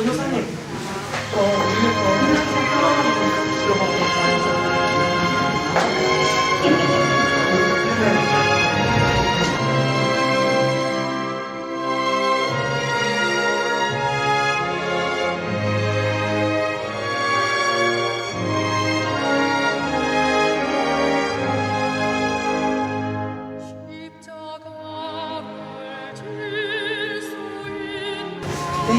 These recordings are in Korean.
변호사님, 오늘 혼란성 상황으로 들어가고 있어요. 네.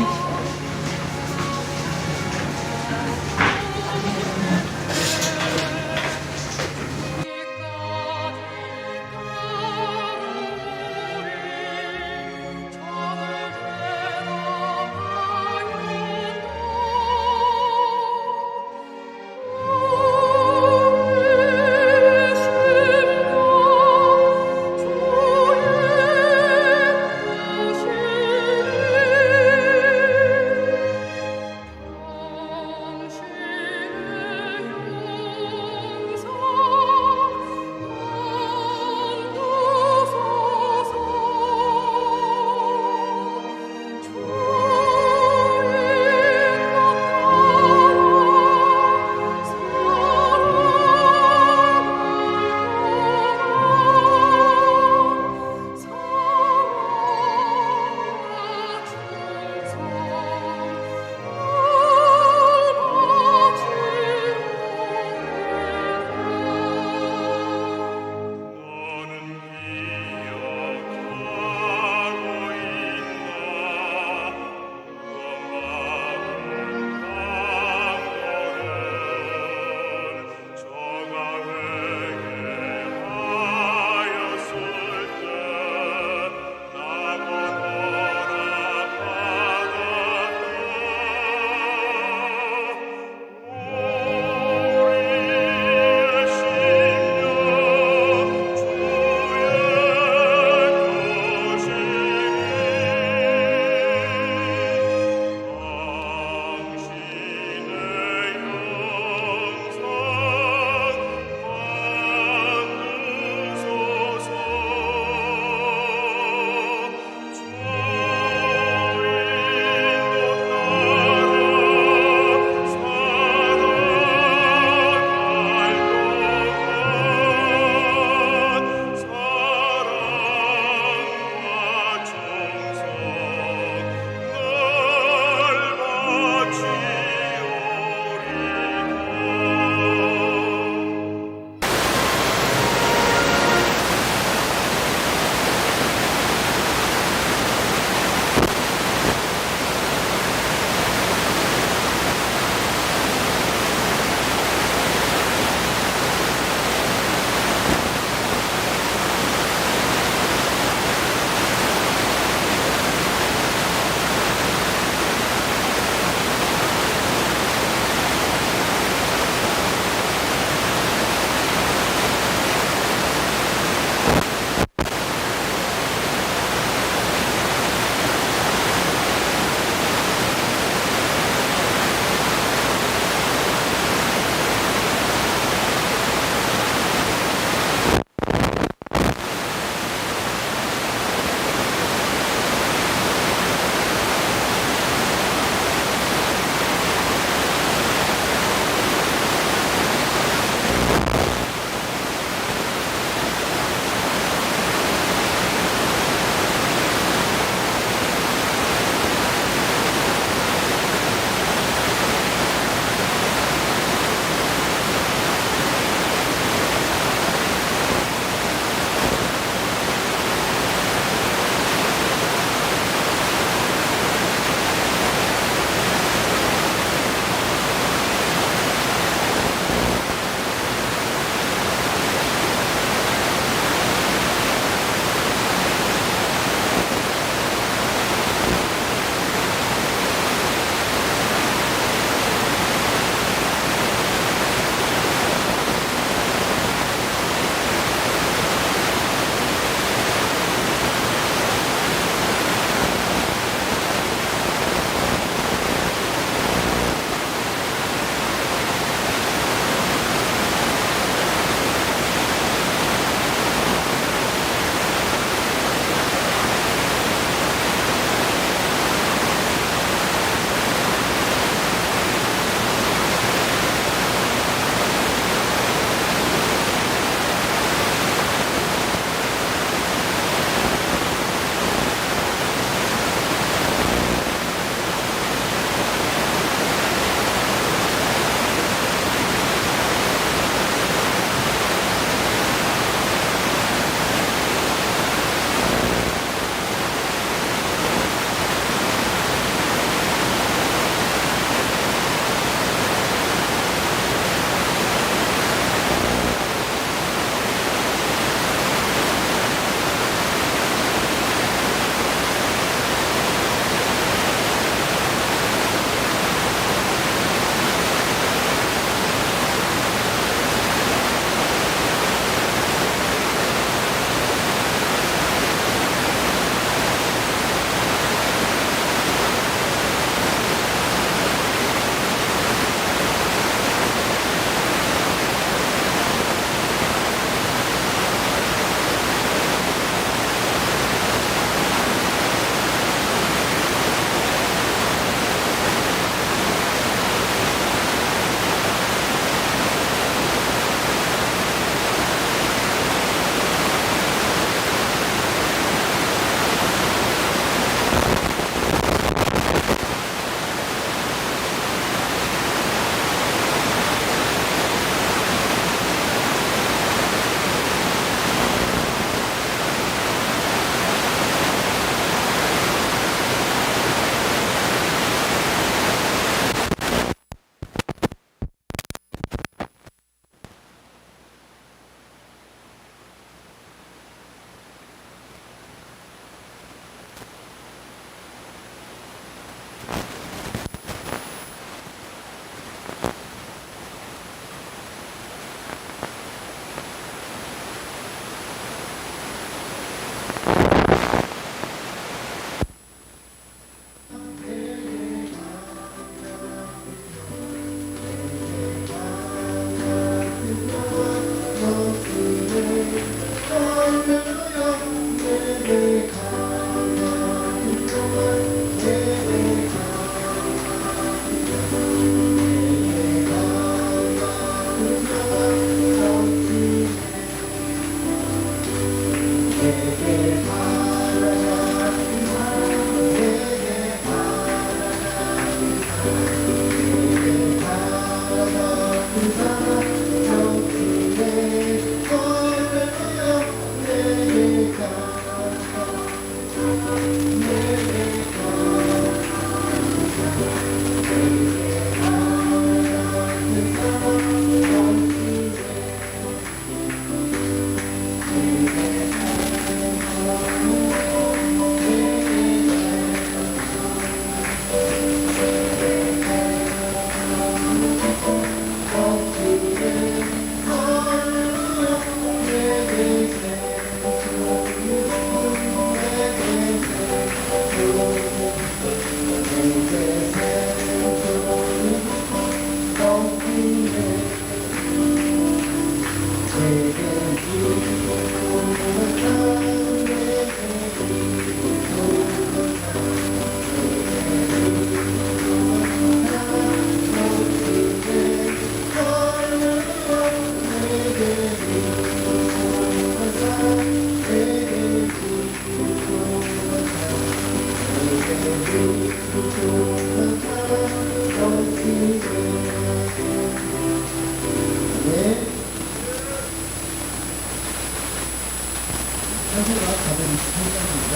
사소가 423장입니다.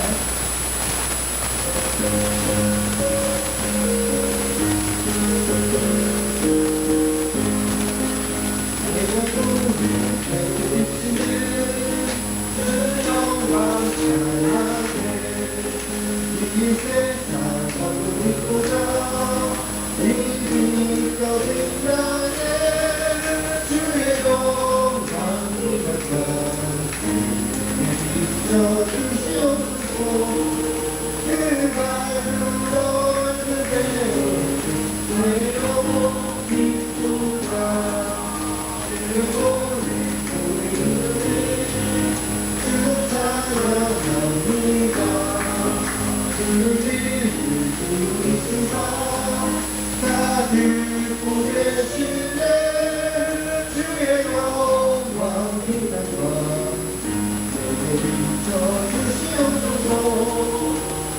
이 세상을 믿고자 이미 떠든 나의 주의 영광 비춰주시옵소서. 그 밝은 얼굴에 내 영혼 기쁘다. 그리고 내 고인을 주 찬양합니다. 다 듣고 계시네. 주의 영광 빛나와 내게 비춰주시옵소서.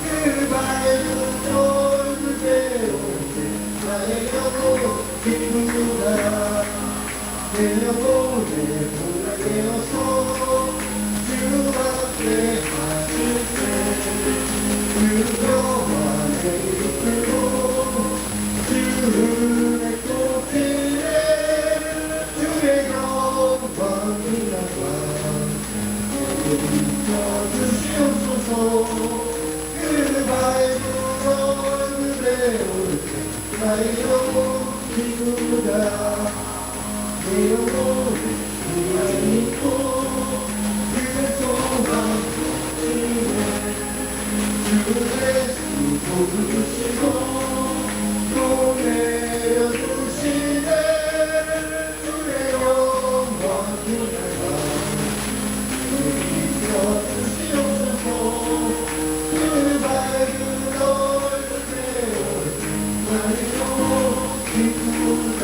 그 밝은 얼굴에 나의 영혼 기쁘다. 내 영혼에 보라 되어서 주 앞에 하실세. 주여와 내 이끌고 주의 꽃이네. 주의 영광이 나와 내게 비춰주시옵소서. 그 밝은 얼굴에 올 때 나의 영혼 기쁘다. 내 영혼을 그냥 믿고 그 소망 지네. 주의 수복을 주시고 또 내려주시네. 주의 영광 빛나라 비춰주시옵소서. 그 밝은 얼굴에 나의 영혼 기쁘다.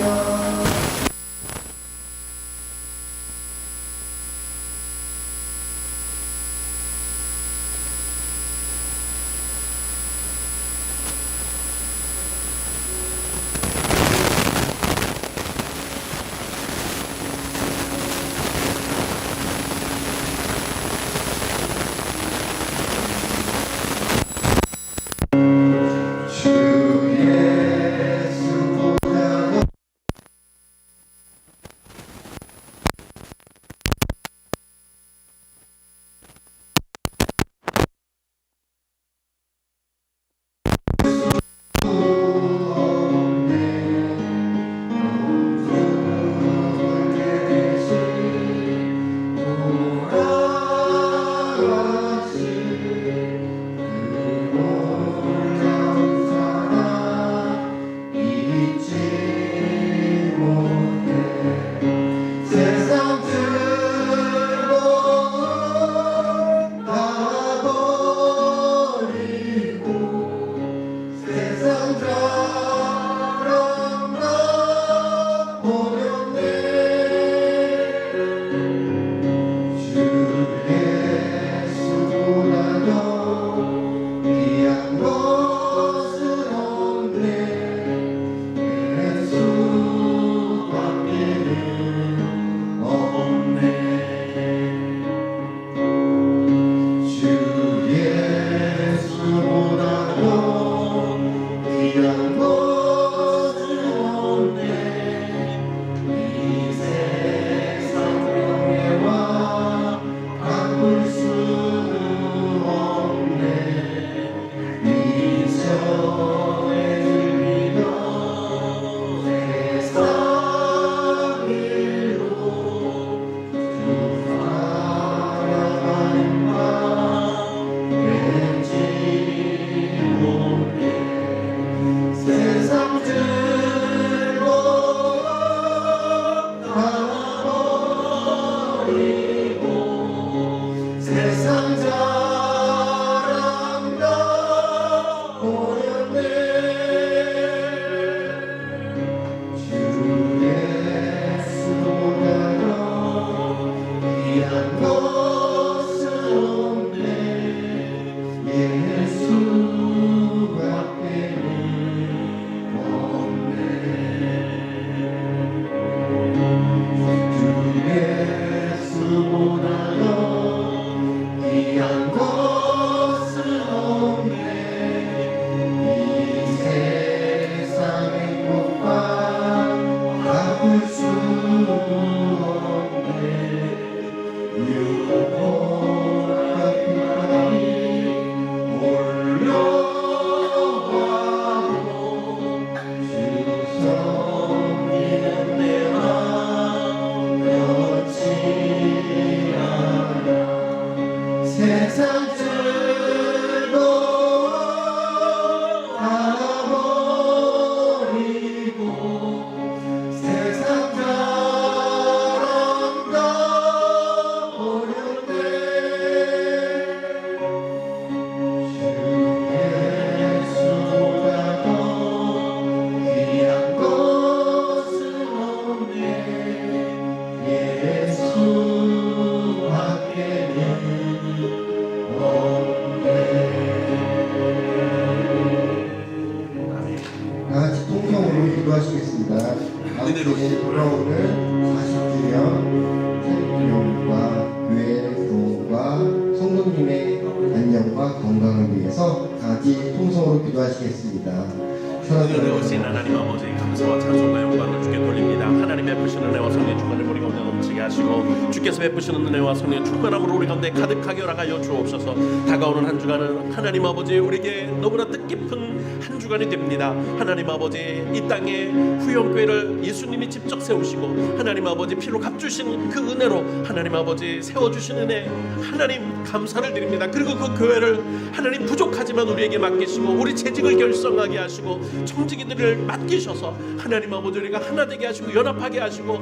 일어서서 다 같이 통성으로 기도하시겠습니다. 은혜로우신 하나님 아버지, 감사와 찬송과 영광을 주께 돌립니다. 하나님 베푸시는 은혜와 성령 충만을 우리 가운데 넘치게 하시고, 주께서 베푸시는 은혜와 성령 충만함으로 우리 가운데 가득하게 허락하여 주옵소서. 다가오는 한 주간은 하나님 아버지 우리에게 너무나 뜻깊은 한 주간이 됩니다. 하나님 아버지, 이 땅에 후영교회를 예수님이 직접 세우시고 하나님 아버지 피로 값주신 그 은혜로 하나님 아버지 세워주신 은혜, 하나님 감사를 드립니다. 그리고 그 교회를 하나님 부족하지만 우리에게 맡기시고, 우리 재직을 결성하게 하시고, 청지기들을 맡기셔서 하나님 아버지 우리가 하나 되게 하시고 연합하게 하시고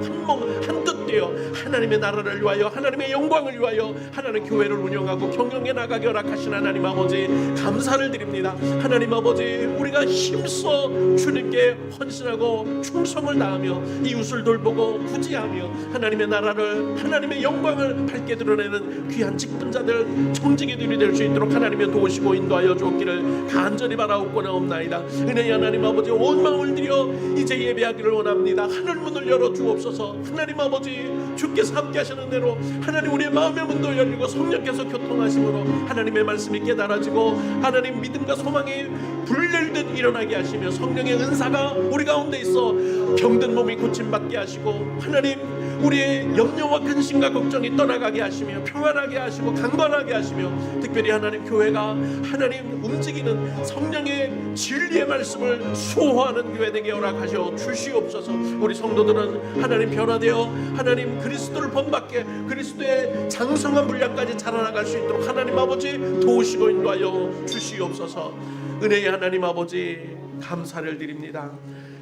한뜻 되어 하나님의 나라를 위하여, 하나님의 영광을 위하여 하나님 교회를 운영하고 경영해 나가게 허락하신 하나님 아버지 감사를 드립니다. 하나님 아버지, 우리가 힘써 주님께 헌신하고 충성을 다하며 이웃을 돌보고 구제하며 하나님의 나라를, 하나님의 영광을 밝게 드러내는 귀한 직분자들, 청지기들이 될 수 있도록 하나님의 도우시고 인도하여 주옵기를 간절히 바라옵고나옵나이다. 은혜의 하나님 아버지, 온 마음을 들여 이제 예배하기를 원합니다. 하늘 문을 열어 주옵소서. 하나님 아버지, 주께서 함께 하시는 대로 하나님 우리의 마음의 문도 열리고 성령께서 교통하심으로 하나님의 말씀이 깨달아지고 하나님 믿음과 소망이 불릴듯 일어나게 하시며, 성령의 은사가 우리 가운데 있어 병든 몸이 고침받게 하시고 하나님 우리의 염려와 근심과 걱정이 떠나가게 하시며 평안하게 하시고 강건하게 하시며, 특별히 하나님 교회가 하나님 움직이는 성령의 진리의 말씀을 수호하는 교회 되게 허락하셔 주시옵소서. 우리 성도들은 하나님 변화되어 하나님 그리스도를 본받게, 그리스도의 장성한 분량까지 자라나갈 수 있도록 하나님 아버지 도우시고 인도하여 주시옵소서. 은혜의 하나님 아버지 감사를 드립니다.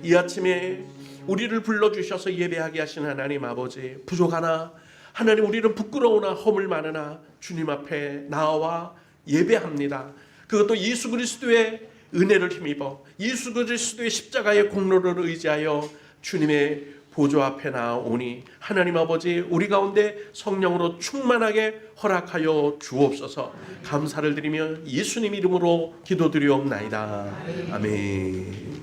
이 아침에 우리를 불러주셔서 예배하게 하신 하나님 아버지, 부족하나 하나님 우리는 부끄러우나 허물 많으나 주님 앞에 나와 예배합니다. 그것도 예수 그리스도의 은혜를 힘입어 예수 그리스도의 십자가의 공로를 의지하여 주님의 보좌 앞에 나오니 하나님 아버지 우리 가운데 성령으로 충만하게 허락하여 주옵소서. 감사를 드리며 예수님 이름으로 기도드리옵나이다. 아멘.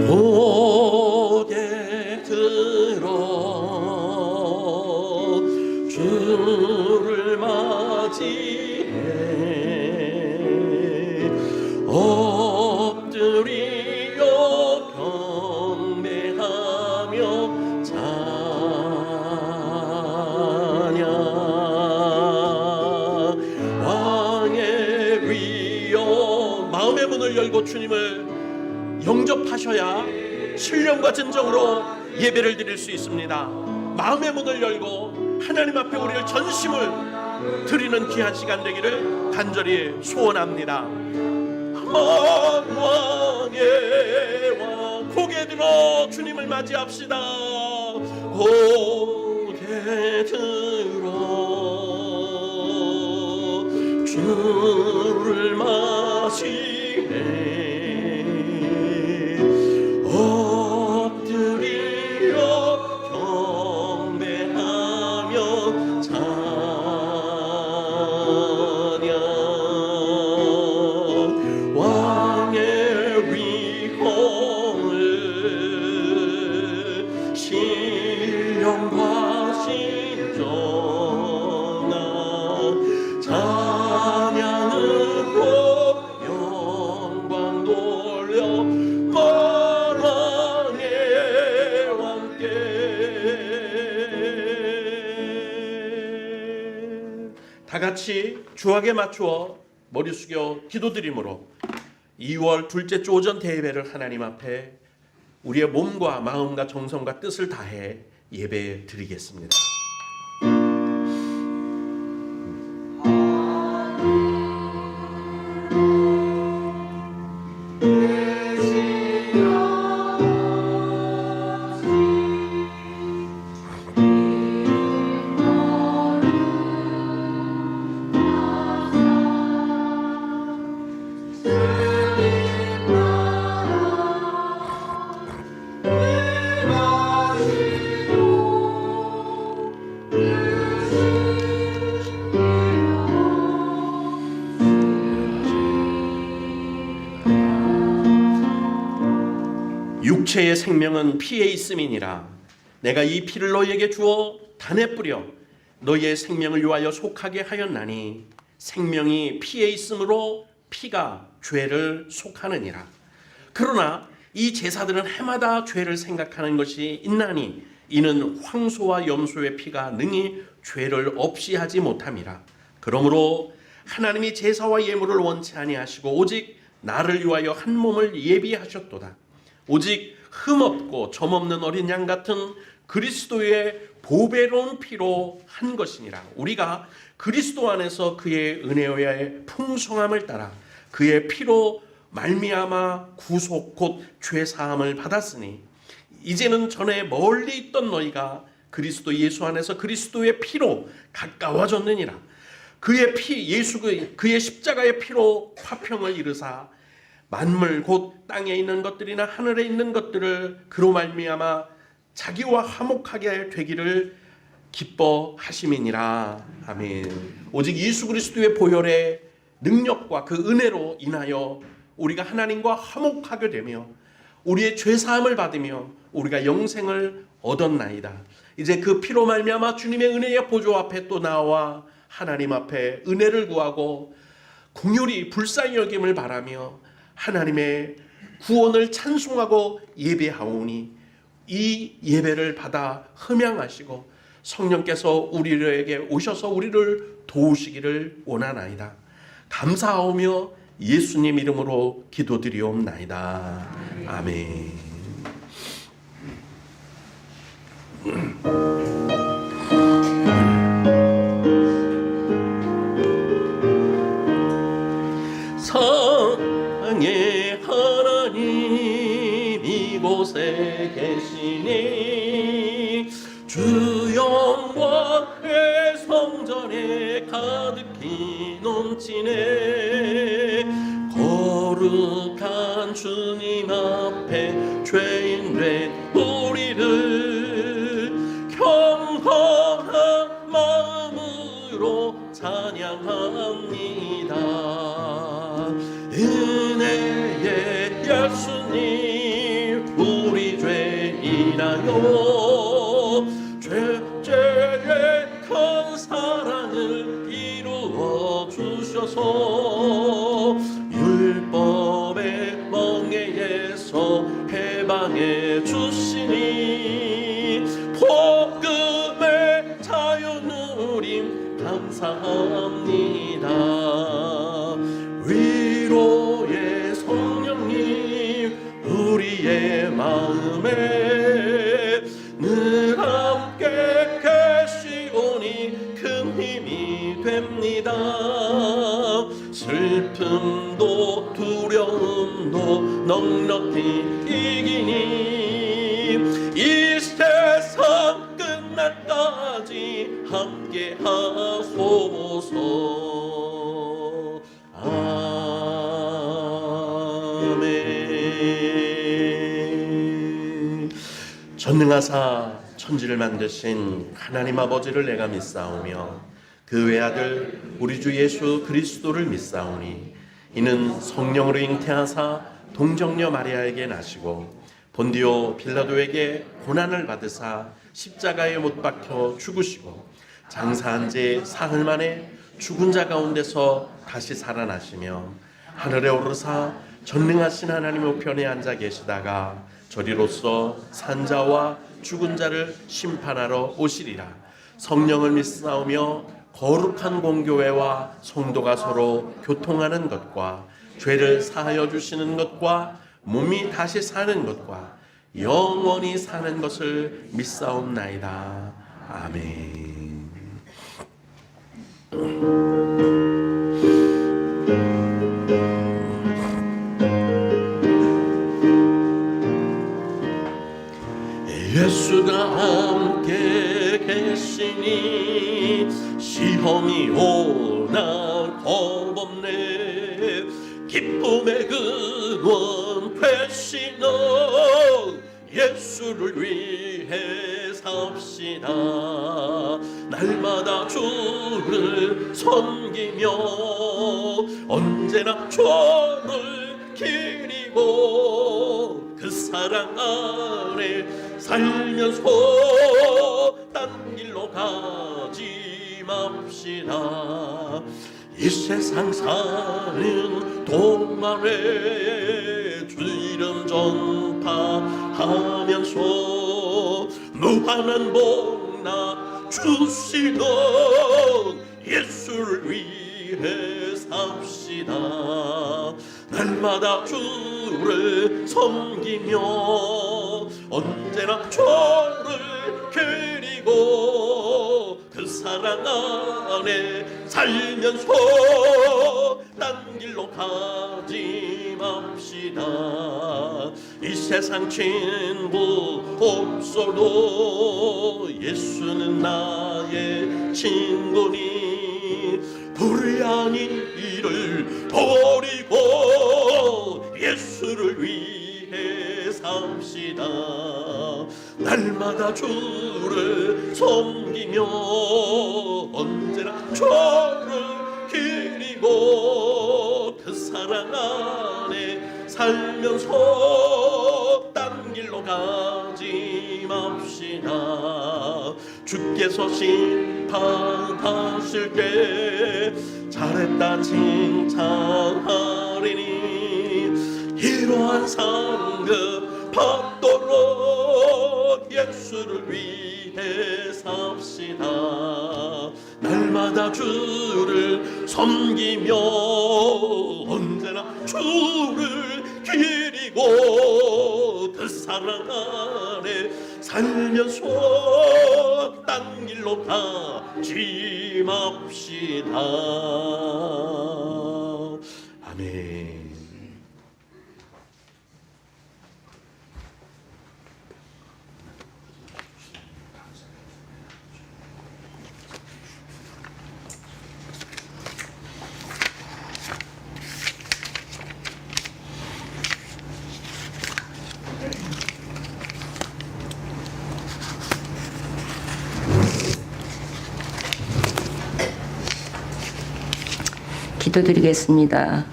고개 들어 주를 맞이해 엎드리려 경배하며 찬양. 왕의 위엄, 마음의 문을 열고 주님을 영접하셔야 신령과 진정으로 예배를 드릴 수 있습니다. 마음의 문을 열고 하나님 앞에 우리를 전심을 드리는 귀한 시간 되기를 간절히 소원합니다. 왕의 왕, 고개 들어 주님을 맞이합시다. 고개 들어 주를 맞이해 엎드리려 경배하며 찬양. 왕의 위엄을 신령과 신정한 찬양으로 영광 돌려 다 같이 주악에 맞추어 머리 숙여 기도드림으로 2월 둘째 주 오전 대예배를 하나님 앞에 우리의 몸과 마음과 정성과 뜻을 다해 예배 드리겠습니다. 육체의 생명은 피에 있음이니라. 내가 이 피를 너희에게 주어 단에 뿌려 너희의 생명을 위하여 속하게 하였나니 생명이 피에 있으므로 피가 죄를 속하느니라. 그러나 이 제사들은 해마다 죄를 생각하는 것이 있나니 이는 황소와 염소의 피가 능히 죄를 없이 하지 못함이라. 그러므로 하나님이 제사와 예물을 원치 아니하시고 오직 나를 위하여 한 몸을 예비하셨도다. 오직 흠없고 점없는 어린 양 같은 그리스도의 보배로운 피로 한 것이니라. 우리가 그리스도 안에서 그의 은혜의 풍성함을 따라 그의 피로 말미암아 구속 곧 죄사함을 받았으니 이제는 전에 멀리 있던 너희가 그리스도 예수 안에서 그리스도의 피로 가까워졌느니라. 그의 피 예수 그의 십자가의 피로 화평을 이루사 만물 곧 땅에 있는 것들이나 하늘에 있는 것들을 그로 말미암아 자기와 화목하게 되기를 기뻐하심이니라. 아멘. 오직 예수 그리스도의 보혈의 능력과 그 은혜로 인하여 우리가 하나님과 화목하게 되며 우리의 죄사함을 받으며 우리가 영생을 얻었나이다. 이제 그 피로 말미암아 주님의 은혜의 보좌 앞에 또 나와 하나님 앞에 은혜를 구하고 긍휼히 불쌍히 여김을 바라며 하나님의 구원을 찬송하고 예배하오니 이 예배를 받아 흠양하시고 성령께서 우리에게 오셔서 우리를 도우시기를 원하나이다. 감사하오며 예수님 이름으로 기도드리옵나이다. 아멘. 사랑의 하나님 이곳에 계시니 주 영광의 성전에 가득히 넘치네. 거룩한 주님 앞에 죄인된 우리를 경건한 마음으로 찬양합니다. 은혜의 예수님 우리 죄 인하여 죄의 큰 사랑을 이루어 주셔서 율법의 멍에에서 해방해 주시니 복음의 자유 누림 감사합니다. 위로의 성령님 우리의 마음에 늘 함께 계시오니 큰 힘이 됩니다. 슬픔도 두려움도 넉넉히 이기니 이 세상 끝날까지 함께 하소서. 아멘. 전능하사 천지를 만드신 하나님 아버지를 내가 믿사오며 그 외아들 우리 주 예수 그리스도를 믿사오니 이는 성령으로 잉태하사 동정녀 마리아에게 나시고 본디오 빌라도에게 고난을 받으사 십자가에 못 박혀 죽으시고 장사한 지 사흘 만에 죽은 자 가운데서 다시 살아나시며 하늘에 오르사 전능하신 하나님 우편에 앉아 계시다가 저리로서 산자와 죽은 자를 심판하러 오시리라. 성령을 믿사오며 거룩한 공교회와 성도가 서로 교통하는 것과 죄를 사하여 주시는 것과 몸이 다시 사는 것과 영원히 사는 것을 믿사옵나이다. 아멘. 예수가 함께 계시니 시험이 오나 겁없네. 기쁨의 근원 되시는 예수를 위해 삽시다. 날마다 주를 섬기며 언제나 주를 기리고 그 사랑 안에 살면서 딴 길로 가지 맙시다. 이 세상 사는 동안에 주 이름 전파하면서 무한한 복락 주시는 예수를 위해 삽시다. 날마다 주를 섬기며 언제나 저를 그리고 그 사랑 안에 살면서 딴 길로 가지 맙시다. 이 세상 친구 없어도 예수는 나의 친구니 불이 아닌 일을 버리고 예수를 위해 삽시다. 날마다 주를 섬기며 언제나 저를 기리고 그 사랑 안에 살면서 딴 길로 가지 맙시다. 주께서 심판하실 때 잘했다 칭찬하리니 이러한 상급 받도록 예수를 위해 삽시다. 날마다 주를 섬기며 언제나 주를 기리고 그 사랑 안에 살면서 딴 길로 가지 맙시다. 아멘. 기도드리겠습니다.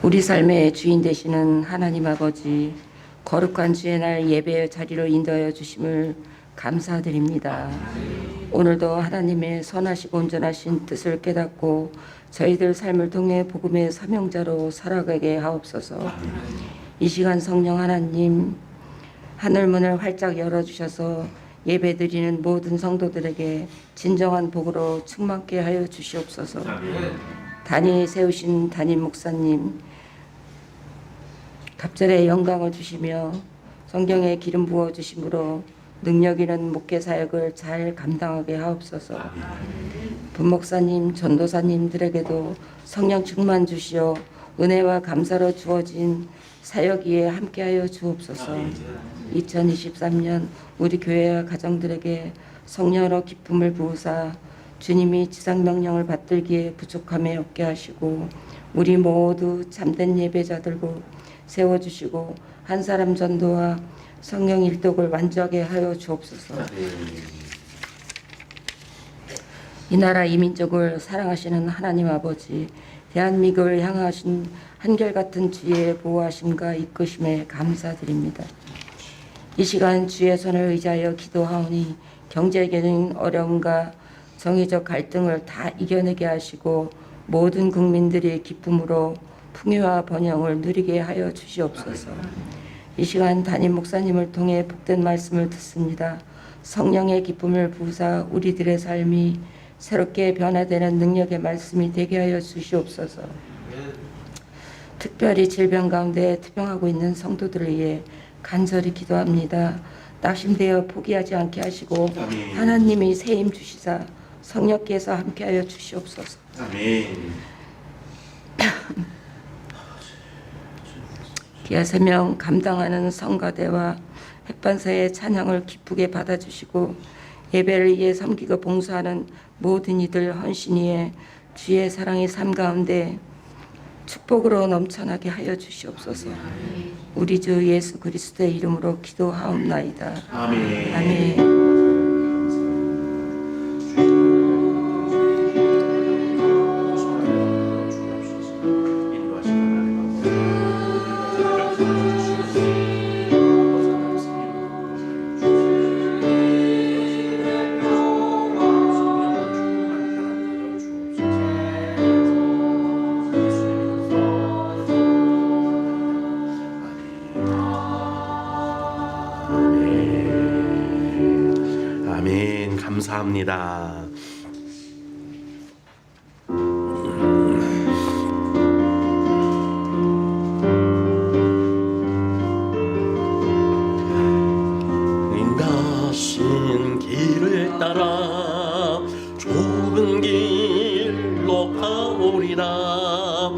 우리 삶의 주인 되시는 하나님 아버지, 거룩한 주의 날 예배의 자리로 인도하여 주심을 감사드립니다. 오늘도 하나님의 선하시고 온전하신 뜻을 깨닫고 저희들 삶을 통해 복음의 사명자로 살아가게 하옵소서. 이 시간 성령 하나님, 하늘문을 활짝 열어주셔서 예배드리는 모든 성도들에게 진정한 복으로 충만케 하여 주시옵소서. 단이 세우신 담임 목사님, 갑절의 영광을 주시며 성경에 기름 부어 주심으로 능력 있는 목회 사역을 잘 감당하게 하옵소서. 분목사님, 전도사님들에게도 성령 충만 주시어 은혜와 감사로 주어진 사역 위에 함께하여 주옵소서. 2023년 우리 교회와 가정들에게 성령으로 기쁨을 부으사 주님이 지상명령을 받들기에 부족함이 없게 하시고 우리 모두 참된 예배자들고 세워주시고 한 사람 전도와 성령 일독을 완주하게 하여 주옵소서. 이 나라 이 민족을 사랑하시는 하나님 아버지, 대한민국을 향하신 한결같은 주의 보호하심과 이끄심에 감사드립니다. 이 시간 주의 손을 의지하여 기도하오니 경제적인 어려움과 정의적 갈등을 다 이겨내게 하시고 모든 국민들이 기쁨으로 풍요와 번영을 누리게 하여 주시옵소서. 이 시간 담임 목사님을 통해 복된 말씀을 듣습니다. 성령의 기쁨을 부으사 우리들의 삶이 새롭게 변화되는 능력의 말씀이 되게 하여 주시옵소서. 특별히 질병 가운데 투병하고 있는 성도들을 위해 간절히 기도합니다. 낙심되어 포기하지 않게 하시고 하나님이 새 힘 주시사 성령께서 함께하여 주시옵소서. 아멘. 기아세명 감당하는 성가대와 핵반사의 찬양을 기쁘게 받아주시고 예배를 위해 섬기고 봉사하는 모든 이들 헌신위에 주의 사랑의 삶 가운데 축복으로 넘쳐나게 하여 주시옵소서. 우리 주 예수 그리스도의 이름으로 기도하옵나이다. 아멘. 아멘. 합니다. 인가신 길을 따라 좁은 길로 가오리라.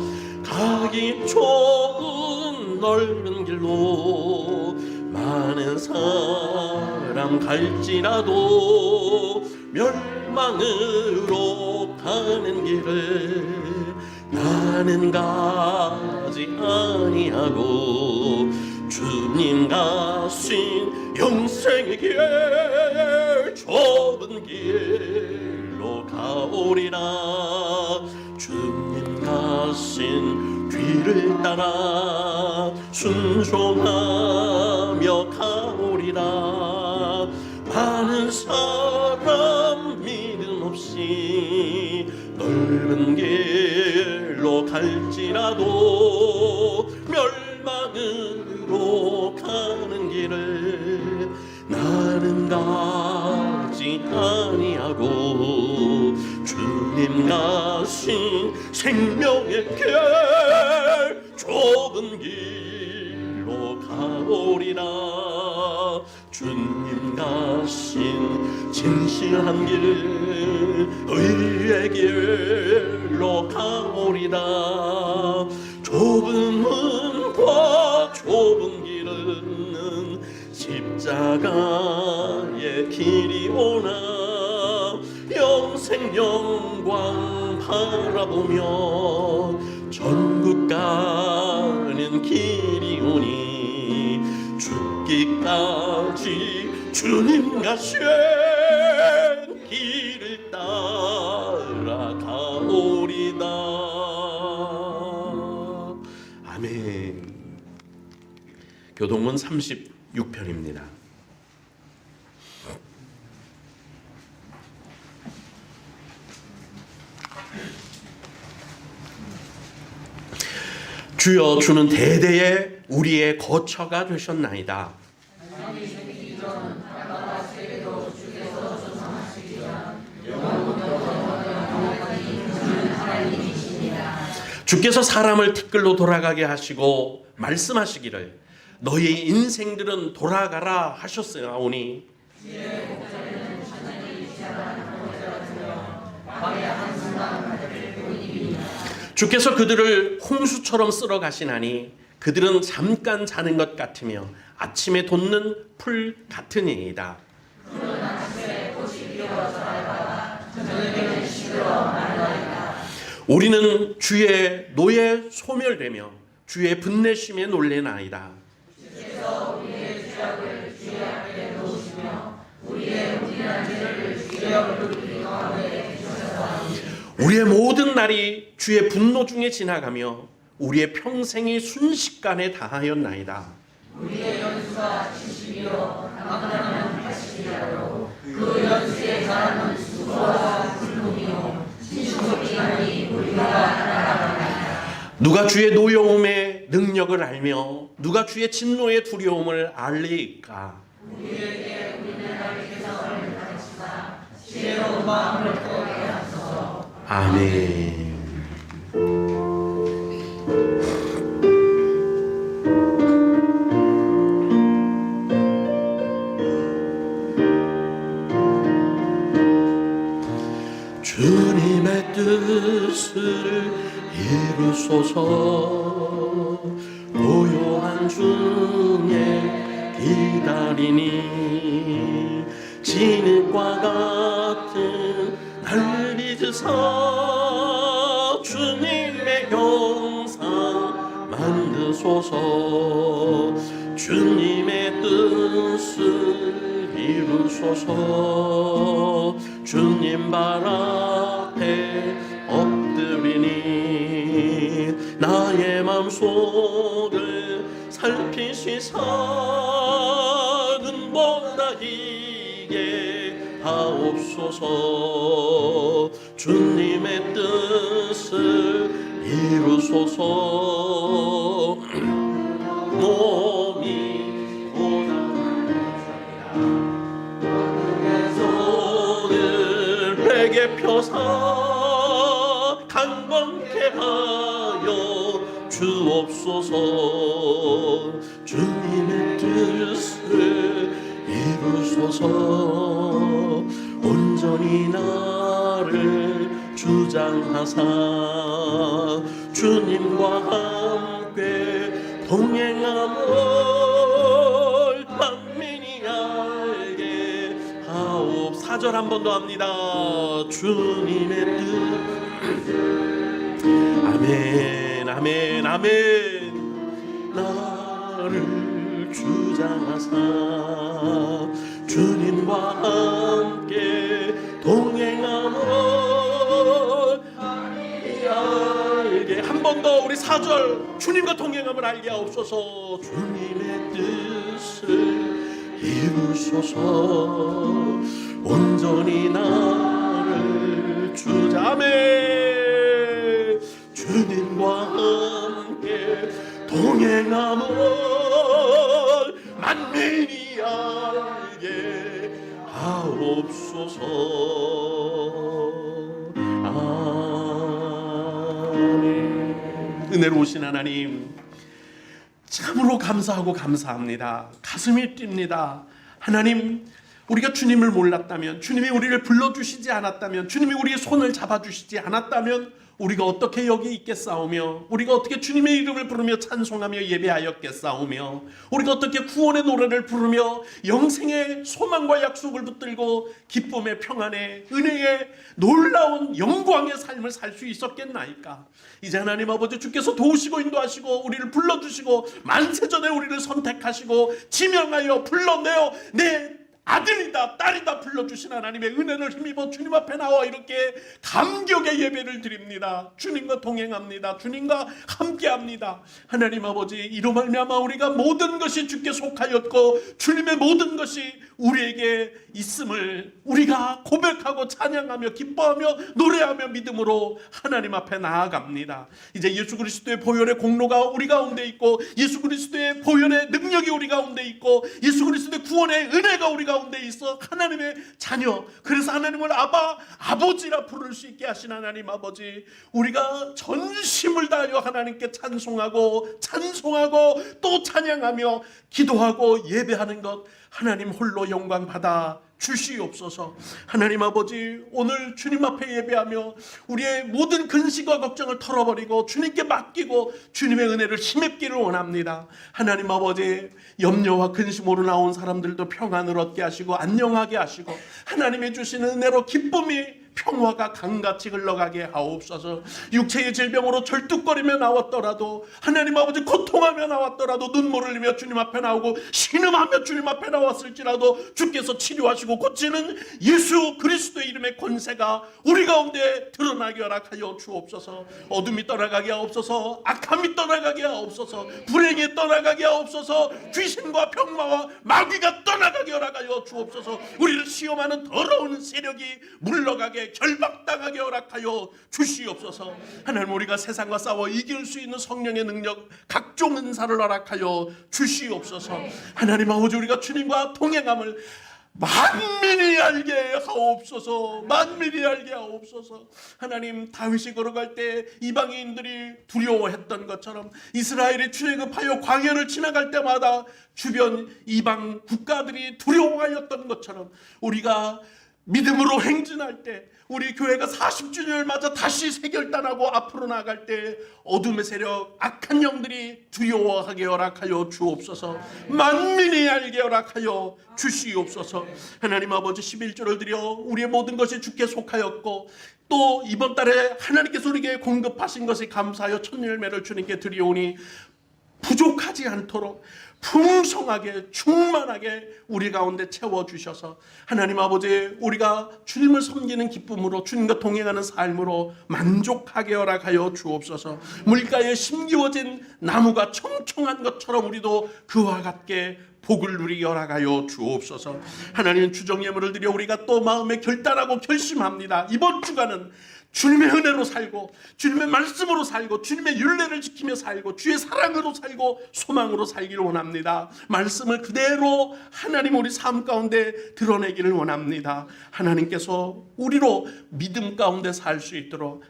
가기 좁은 넓은 길로 많은 사람 갈지라도 멸망으로 가는 길을 나는 가지 아니하고 주님 가신 영생의 길 좁은 길로 가오리라. 주님 가신 뒤를 따라 순종하며 가오리라. 많은 사람 믿음 없이 넓은 길로 갈지라도 멸망으로 가는 길을 나는 가지 아니하고 주님 가신 생명의 길 좁은 길로 가오리라. 주님 가신 진실한 길 의의 길로 가오리라. 좁은 문과 좁은 길은 십자가의 길이 오나 영생 영광 바라보며 전국 가는 길이 오니 죽기까지 주님 가신 길을 따라 가오리다. 아멘. 교동문 36편입니다. 주여, 주는 대대에 우리의 거처가 되셨나이다. 주께서 사람을 티끌로 돌아가게 하시고 말씀하시기를 너희 인생들은 돌아가라 하셨사오니 주께서 그들을 홍수처럼 쓸어 가시나니 그들은 잠깐 자는 것 같으며 아침에 돋는 풀 같으니이다. 우리는 주의 노에 소멸되며 주의 분내심에 놀래나이다. 우리의 모든 날이 주의 분노 중에 지나가며 우리의 평생이 순식간에 다하였나이다. 우리의 연수가 70이요 남은 80이라도 그 연수의 사람은 수고와 굶음이요 신속이하니 우리가 나아가나이다. 누가 주의 노여움의 능력을 알며 누가 주의 진노의 두려움을 알리까? 우리에게 우리는 하나님께서 가르치사 지혜로운 마음을 떠게 하소서. 아멘. 주님의 뜻을 이루소서. 고요한 중에 기다리니 진흙과 같은 날 믿으사 주님의 형상 만드소서. 주님의 뜻을 이루소서. 주님 발 앞에 엎드리니 나의 마음속을 살피시사 눈보다 이게 하옵소서. 주님의 뜻을 이루소서. 몸이 고단한 손을 강건케 하여 주옵소서. 주님의 뜻을 이루소서. 온전히 나를 주장하사 주님과 함께 동행함을 만민이 알게 하옵. 4절 한 번 더 합니다. 주님의 뜻. 아멘 아멘 아멘. 나를 주장하사 주님과 함께 동행함을 알게. 한 번 더 우리 4절 주님과 동행함을 알게 하옵소서. 주님의 뜻을 이루소서. 온전히 나를 주자. 아멘. 주님과 함께 동행함을 만민이 알게 하옵소서. 아멘. 은혜로우신 하나님, 참으로 감사하고 감사합니다. 가슴이 뜁니다. 하나님, 우리가 주님을 몰랐다면, 주님이 우리를 불러주시지 않았다면, 주님이 우리의 손을 잡아주시지 않았다면 우리가 어떻게 여기 있겠사오며, 우리가 어떻게 주님의 이름을 부르며 찬송하며 예배하였겠사오며, 우리가 어떻게 구원의 노래를 부르며 영생의 소망과 약속을 붙들고 기쁨의 평안의 은혜의 놀라운 영광의 삶을 살 수 있었겠나이까. 이제 하나님 아버지, 주께서 도우시고 인도하시고 우리를 불러주시고 만세전에 우리를 선택하시고 지명하여 불러내어 내 아들이다 딸이다 불러주신 하나님의 은혜를 힘입어 주님 앞에 나와 이렇게 감격의 예배를 드립니다. 주님과 동행합니다. 주님과 함께합니다. 하나님 아버지, 이로 말미암아 우리가 모든 것이 주께 속하였고 주님의 모든 것이 우리에게 있음을 우리가 고백하고 찬양하며 기뻐하며 노래하며 믿음으로 하나님 앞에 나아갑니다. 이제 예수 그리스도의 보혈의 공로가 우리 가운데 있고, 예수 그리스도의 보혈의 능력이 우리 가운데 있고, 예수 그리스도의 구원의 은혜가 우리 가운데 있어 하나님의 자녀, 그래서 하나님을 아바 아버지라 부를 수 있게 하신 하나님 아버지, 우리가 전심을 다하여 하나님께 찬송하고 또 찬양하며 기도하고 예배하는 것 하나님 홀로 영광 받아 주시옵소서. 하나님 아버지, 오늘 주님 앞에 예배하며 우리의 모든 근심과 걱정을 털어버리고 주님께 맡기고 주님의 은혜를 힘입기를 원합니다. 하나님 아버지, 염려와 근심으로 나온 사람들도 평안을 얻게 하시고 안녕하게 하시고 하나님이 주시는 은혜로 기쁨이 평화가 강같이 흘러가게 하옵소서. 육체의 질병으로 절뚝거리며 나왔더라도, 하나님 아버지 고통하며 나왔더라도, 눈물을 흘리며 주님 앞에 나오고 신음하며 주님 앞에 나왔을지라도 주께서 치료하시고 고치는 예수 그리스도의 이름의 권세가 우리 가운데 드러나게 허락하여 주옵소서. 어둠이 떠나가게 하옵소서. 악함이 떠나가게 하옵소서. 불행이 떠나가게 하옵소서. 귀신과 병마와 마귀가 떠나가게 허락하여 주옵소서. 우리를 시험하는 더러운 세력이 물러가게 결박당하게 허락하여 주시옵소서. 하나님, 우리가 세상과 싸워 이길 수 있는 성령의 능력, 각종 은사를 허락하여 주시옵소서. 하나님 아버지, 우리가 주님과 동행함을 만민이 알게 하옵소서. 만민이 알게 하옵소서. 하나님, 다윗이 걸어갈 때 이방인들이 두려워했던 것처럼, 이스라엘이 출애굽하여 광야를 지나갈 때마다 주변 이방 국가들이 두려워하였던 것처럼, 우리가 믿음으로 행진할 때, 우리 교회가 40주년을 맞아 다시 세결단하고 앞으로 나아갈 때 어둠의 세력, 악한 영들이 두려워하게 허락하여 주옵소서. 만민이 알게 허락하여 주시옵소서. 하나님 아버지, 11조를 드려 우리의 모든 것이 주께 속하였고, 또 이번 달에 하나님께서 우리에게 공급하신 것이 감사하여 첫 열매를 주님께 드리오니 부족하지 않도록 풍성하게 충만하게 우리 가운데 채워주셔서 하나님 아버지, 우리가 주님을 섬기는 기쁨으로 주님과 동행하는 삶으로 만족하게 허락하여 주옵소서. 물가에 심기워진 나무가 청청한 것처럼 우리도 그와 같게 복을 누리게 허락하여 주옵소서. 하나님, 주정 예물을 드려 우리가 또 마음에 결단하고 결심합니다. 이번 주간은 주님의 은혜로 살고 주님의 말씀으로 살고 주님의 율례를 지키며 살고 주의 사랑으로 살고 소망으로 살기를 원합니다. 말씀을 그대로 하나님 우리 삶 가운데 드러내기를 원합니다. 하나님께서 우리로 믿음 가운데 살 수 있도록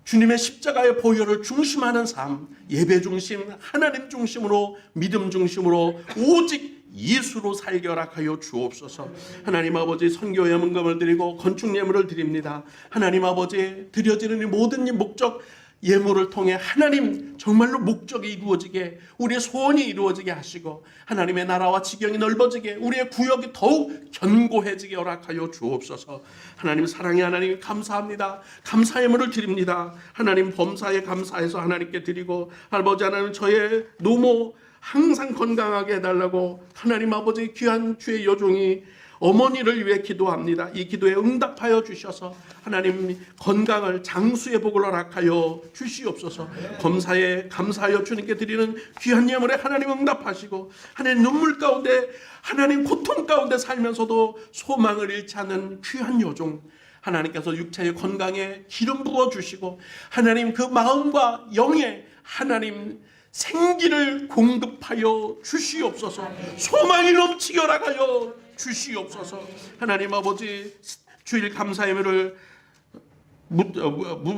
주님의 십자가의 보혈을 중심하는 삶, 예배 중심, 하나님 중심으로, 믿음 중심으로 오직 예수로 살게 허락하여 주옵소서. 하나님 아버지, 선교 예물금을 드리고 건축 예물을 드립니다. 하나님 아버지, 드려지는 이 모든 이 목적 예물을 통해 하나님 정말로 목적이 이루어지게, 우리의 소원이 이루어지게 하시고 하나님의 나라와 지경이 넓어지게, 우리의 구역이 더욱 견고해지게 허락하여 주옵소서. 하나님 사랑의 하나님, 감사합니다. 감사 예물을 드립니다. 하나님 범사에 감사해서 하나님께 드리고, 아버지 하나님, 저의 노모 항상 건강하게 해달라고 하나님 아버지, 귀한 주의 여종이 어머니를 위해 기도합니다. 이 기도에 응답하여 주셔서 하나님 건강을, 장수의 복을 허락하여 주시옵소서. 검사에 감사하여 주님께 드리는 귀한 예물에 하나님 응답하시고, 하나님 눈물 가운데, 하나님 고통 가운데 살면서도 소망을 잃지 않는 귀한 여종, 하나님께서 육체의 건강에 기름 부어 주시고 하나님 그 마음과 영에 하나님 생기를 공급하여 주시옵소서. 소망이 넘치게 허락하여 주시옵소서. 하나님 아버지, 주일 감사 예물을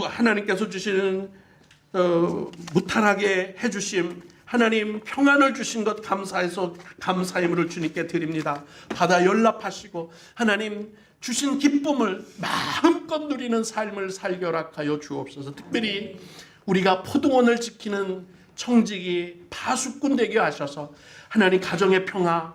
하나님께서 주시는 무탈하게 해주심, 하나님 평안을 주신 것 감사해서 감사 예물을 주님께 드립니다. 받아 연락하시고 하나님 주신 기쁨을 마음껏 누리는 삶을 살게 허락하여 주옵소서. 특별히 우리가 포도원을 지키는 청직이 파수꾼 되게 하셔서 하나님 가정의 평화,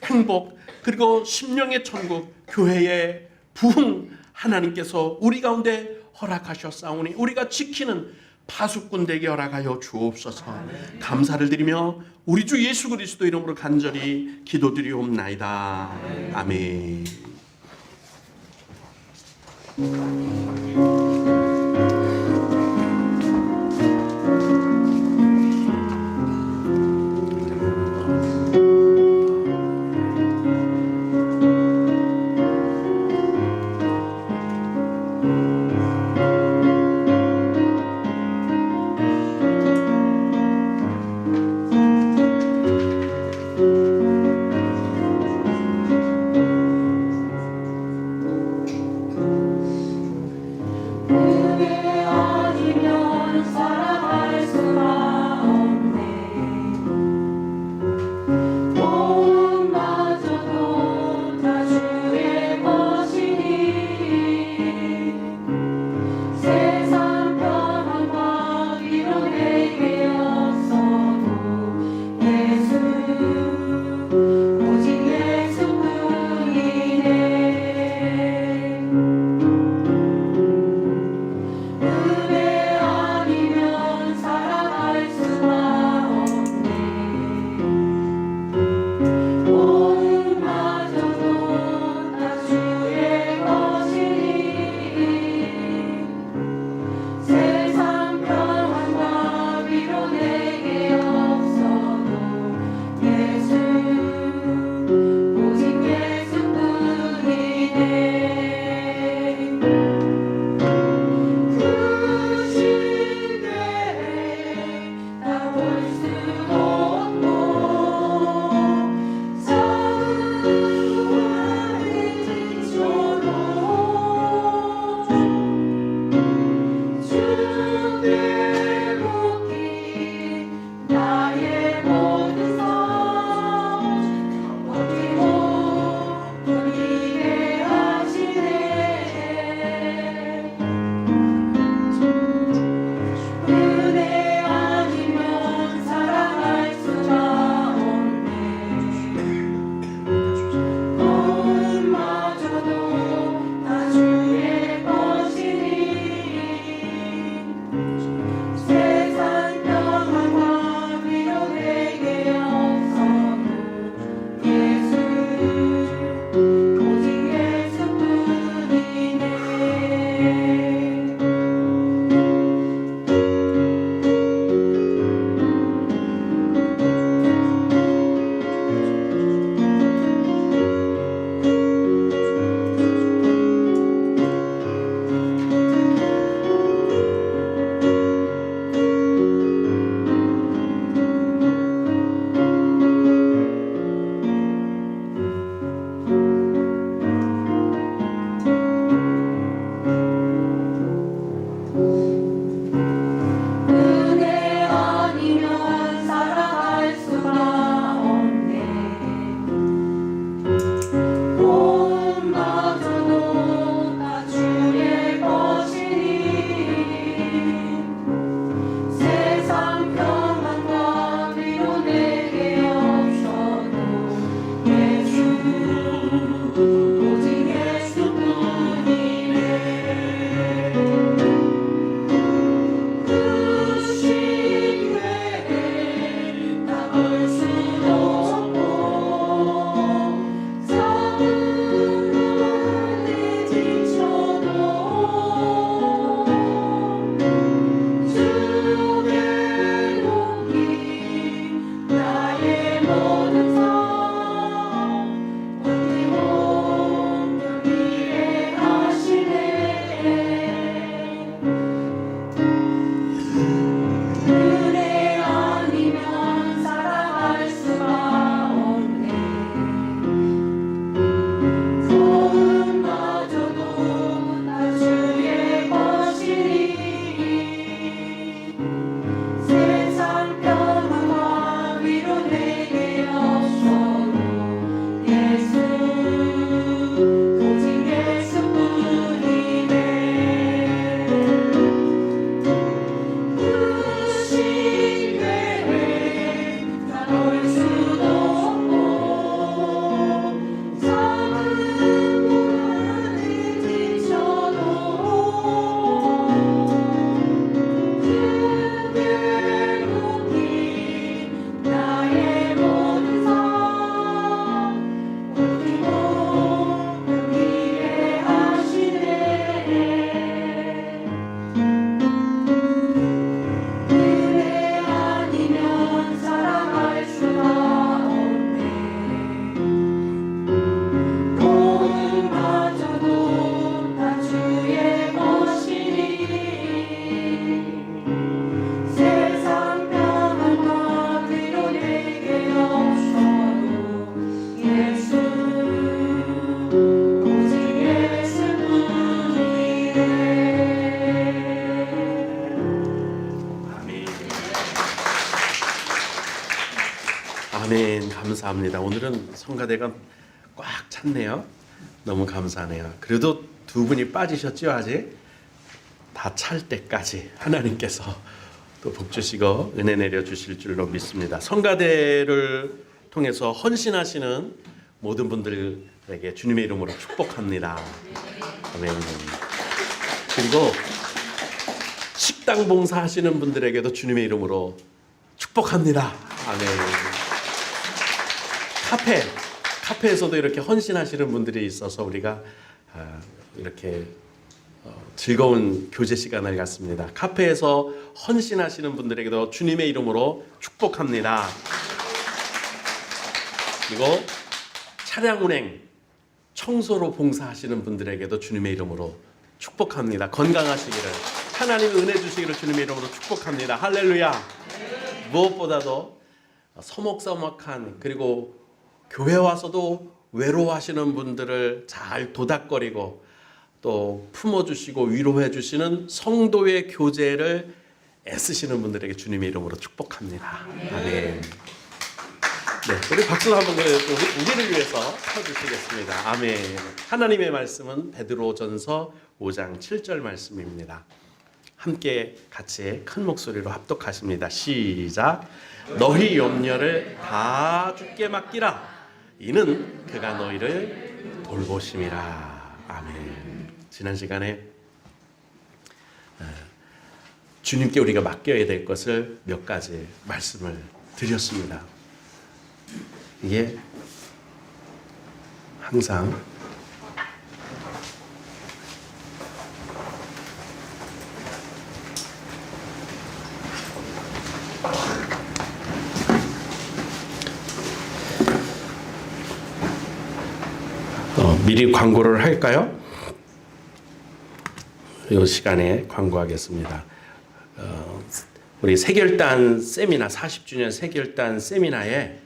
행복, 그리고 심령의 천국, 교회의 부흥 하나님께서 우리 가운데 허락하셨사오니 우리가 지키는 파수꾼 되게 허락하여 주옵소서. 감사를 드리며 우리 주 예수 그리스도 이름으로 간절히 기도드리옵나이다. 아멘. 아멘. 감사합니다. 오늘은 성가대가 꽉 찼네요. 너무 감사하네요. 그래도 두 분이 빠지셨죠? 아직 다 찰 때까지 하나님께서 또 복 주시고 은혜 내려 주실 줄로 믿습니다. 성가대를 통해서 헌신하시는 모든 분들에게 주님의 이름으로 축복합니다. 아멘. 그리고 식당 봉사하시는 분들에게도 주님의 이름으로 축복합니다. 아멘. 카페에서도 이렇게 헌신하시는 분들이 있어서 우리가 이렇게 즐거운 교제 시간을 갖습니다. 카페에서 헌신하시는 분들에게도 주님의 이름으로 축복합니다. 그리고 차량 운행, 청소로 봉사하시는 분들에게도 주님의 이름으로 축복합니다. 건강하시기를, 하나님의 은혜 주시기를 주님의 이름으로 축복합니다. 할렐루야. 무엇보다도 서먹서먹한, 그리고 교회 와서도 외로워하시는 분들을 잘 도닥거리고 또 품어주시고 위로해주시는 성도의 교제를 애쓰시는 분들에게 주님의 이름으로 축복합니다. 아멘. 네, 우리 박수로 한번 우리를 위해서 쳐주시겠습니다. 아멘. 하나님의 말씀은 베드로전서 5장 7절 말씀입니다. 함께 같이 큰 목소리로 합독하십니다. 시작. 너희 염려를 다 주께 맡기라. 이는 그가 너희를 돌보심이라. 아멘. 지난 시간에 주님께 우리가 맡겨야 될 것을 몇 가지 말씀을 드렸습니다. 이게 항상 미리 광고를 할까요? 이 시간에 광고하겠습니다. 우리 세결단 세미나 40주년 세결단 세미나에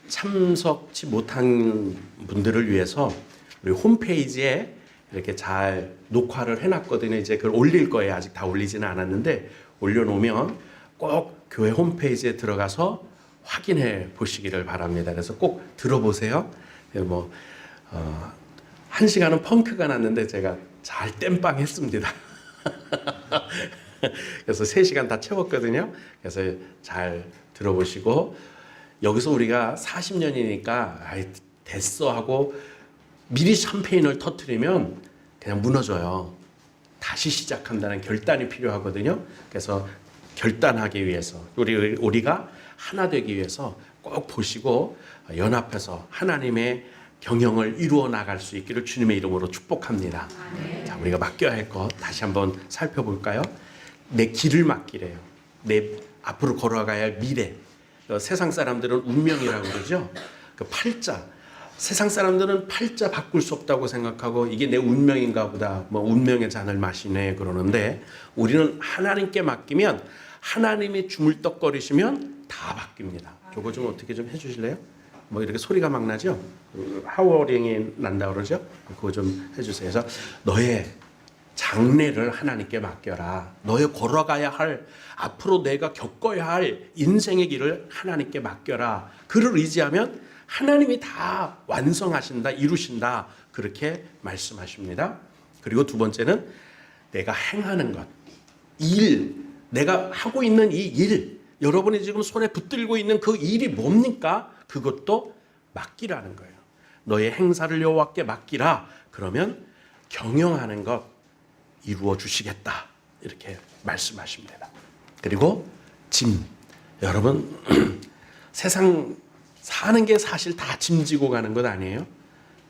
참석치 못한 분들을 위해서 우리 홈페이지에 이렇게 잘 녹화를 해놨거든요. 이제 그걸 올릴 거예요. 아직 다 올리지는 않았는데 올려놓으면 꼭 교회 홈페이지에 들어가서 확인해 보시기를 바랍니다. 그래서 꼭 들어보세요. 한 시간은 펑크가 났는데 제가 잘 땜빵했습니다. 그래서 3시간 다 채웠거든요. 그래서 잘 들어보시고, 여기서 우리가 40년이니까 됐어 하고 미리 샴페인을 터뜨리면 그냥 무너져요. 다시 시작한다는 결단이 필요하거든요. 그래서 결단하기 위해서 우리가 하나 되기 위해서 꼭 보시고 연합해서 하나님의 경영을 이루어 나갈 수 있기를 주님의 이름으로 축복합니다. 자, 우리가 맡겨야 할 것 다시 한번 살펴볼까요? 내 길을 맡기래요. 내 앞으로 걸어가야 할 미래. 세상 사람들은 운명이라고 그러죠. 그 팔자. 세상 사람들은 팔자 바꿀 수 없다고 생각하고 이게 내 운명인가 보다. 운명의 잔을 마시네 그러는데, 우리는 하나님께 맡기면 하나님이 주물떡거리시면 다 바뀝니다. 저거 좀 어떻게 좀 해주실래요? 이렇게 소리가 막 나죠? 하워링이 난다 그러죠? 그거 좀 해주세요. 그래서 너의 장래를 하나님께 맡겨라. 너의 걸어가야 할, 앞으로 내가 겪어야 할 인생의 길을 하나님께 맡겨라. 그를 의지하면 하나님이 다 완성하신다, 이루신다. 그렇게 말씀하십니다. 그리고 두 번째는 내가 행하는 것, 일, 내가 하고 있는 이 일, 여러분이 지금 손에 붙들고 있는 그 일이 뭡니까? 그것도 맡기라는 거예요. 너의 행사를 여호와께 맡기라. 그러면 경영하는 것 이루어 주시겠다. 이렇게 말씀하십니다. 그리고 짐. 여러분 세상 사는 게 사실 다 짐지고 가는 것 아니에요?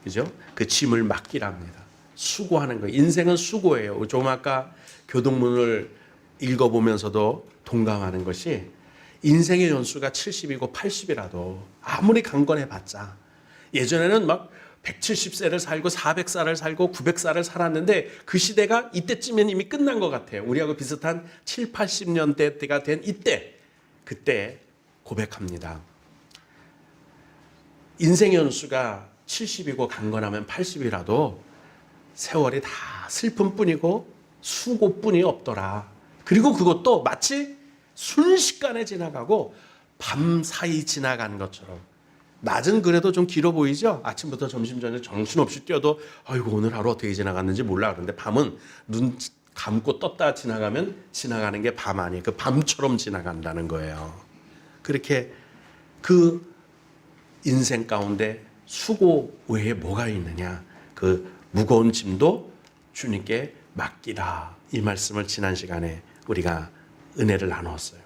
그죠? 그 짐을 맡기랍니다. 수고하는 거. 인생은 수고예요. 좀 아까 교동문을 읽어보면서도 동감하는 것이, 인생의 연수가 70이고 80이라도 아무리 강건해봤자, 예전에는 막 170세를 살고 400살을 살고 900살을 살았는데 그 시대가 이때쯤엔 이미 끝난 것 같아요. 우리하고 비슷한 7, 80년대가 된 이때, 그때 고백합니다. 인생의 연수가 70이고 강건하면 80이라도 세월이 다 슬픔뿐이고 수고뿐이 없더라. 그리고 그것도 마치 순식간에 지나가고 밤사이 지나간 것처럼 낮은 그래도 좀 길어 보이죠? 아침부터 점심 전에 정신없이 뛰어도 아이고 오늘 하루 어떻게 지나갔는지 몰라. 그런데 밤은 눈 감고 떴다 지나가면 지나가는 게 밤 아니에요. 그 밤처럼 지나간다는 거예요. 그렇게 그 인생 가운데 수고 외에 뭐가 있느냐? 그 무거운 짐도 주님께 맡기라. 이 말씀을 지난 시간에 우리가 은혜를 나누었어요.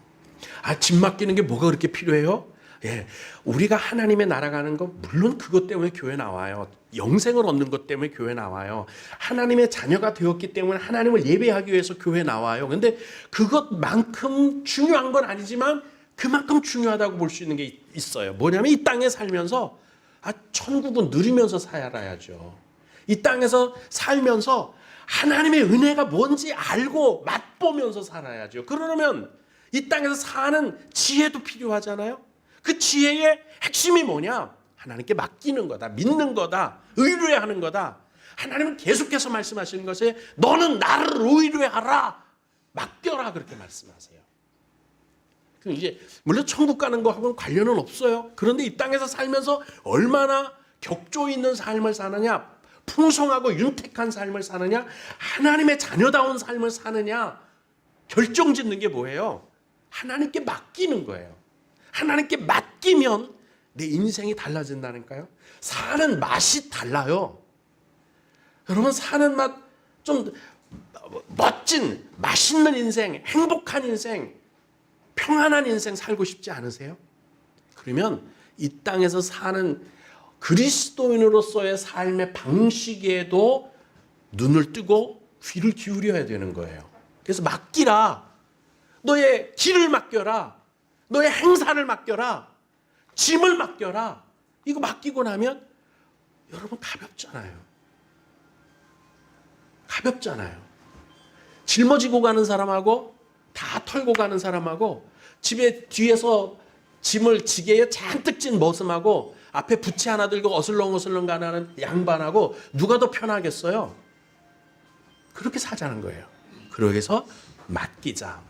짐 맡기는 게 뭐가 그렇게 필요해요? 예, 우리가 하나님의 나라 가는 거 물론 그것 때문에 교회 나와요. 영생을 얻는 것 때문에 교회 나와요. 하나님의 자녀가 되었기 때문에 하나님을 예배하기 위해서 교회 나와요. 근데 그것만큼 중요한 건 아니지만 그만큼 중요하다고 볼 수 있는 게 있어요. 뭐냐면 이 땅에 살면서 천국은 누리면서 살아야죠. 이 땅에서 살면서 하나님의 은혜가 뭔지 알고 맛보면서 살아야죠. 그러려면 이 땅에서 사는 지혜도 필요하잖아요. 그 지혜의 핵심이 뭐냐? 하나님께 맡기는 거다. 믿는 거다. 의뢰하는 거다. 하나님은 계속해서 말씀하시는 것이 너는 나를 의뢰하라. 맡겨라. 그렇게 말씀하세요. 이제 물론 천국 가는 거하고는 관련은 없어요. 그런데 이 땅에서 살면서 얼마나 격조 있는 삶을 사느냐, 풍성하고 윤택한 삶을 사느냐, 하나님의 자녀다운 삶을 사느냐 결정짓는 게 뭐예요? 하나님께 맡기는 거예요. 하나님께 맡기면 내 인생이 달라진다니까요. 사는 맛이 달라요. 여러분 사는 맛 좀 멋진 맛있는 인생, 행복한 인생, 평안한 인생 살고 싶지 않으세요? 그러면 이 땅에서 사는 그리스도인으로서의 삶의 방식에도 눈을 뜨고 귀를 기울여야 되는 거예요. 그래서 맡기라. 너의 길을 맡겨라. 너의 행사를 맡겨라. 짐을 맡겨라. 이거 맡기고 나면 여러분 가볍잖아요. 가볍잖아요. 짊어지고 가는 사람하고 다 털고 가는 사람하고 집에 뒤에서 짐을 지게에 잔뜩 찐 머슴하고 앞에 부채 하나 들고 어슬렁어슬렁 가는 양반하고 누가 더 편하겠어요? 그렇게 사자는 거예요. 그러기서 맡기자.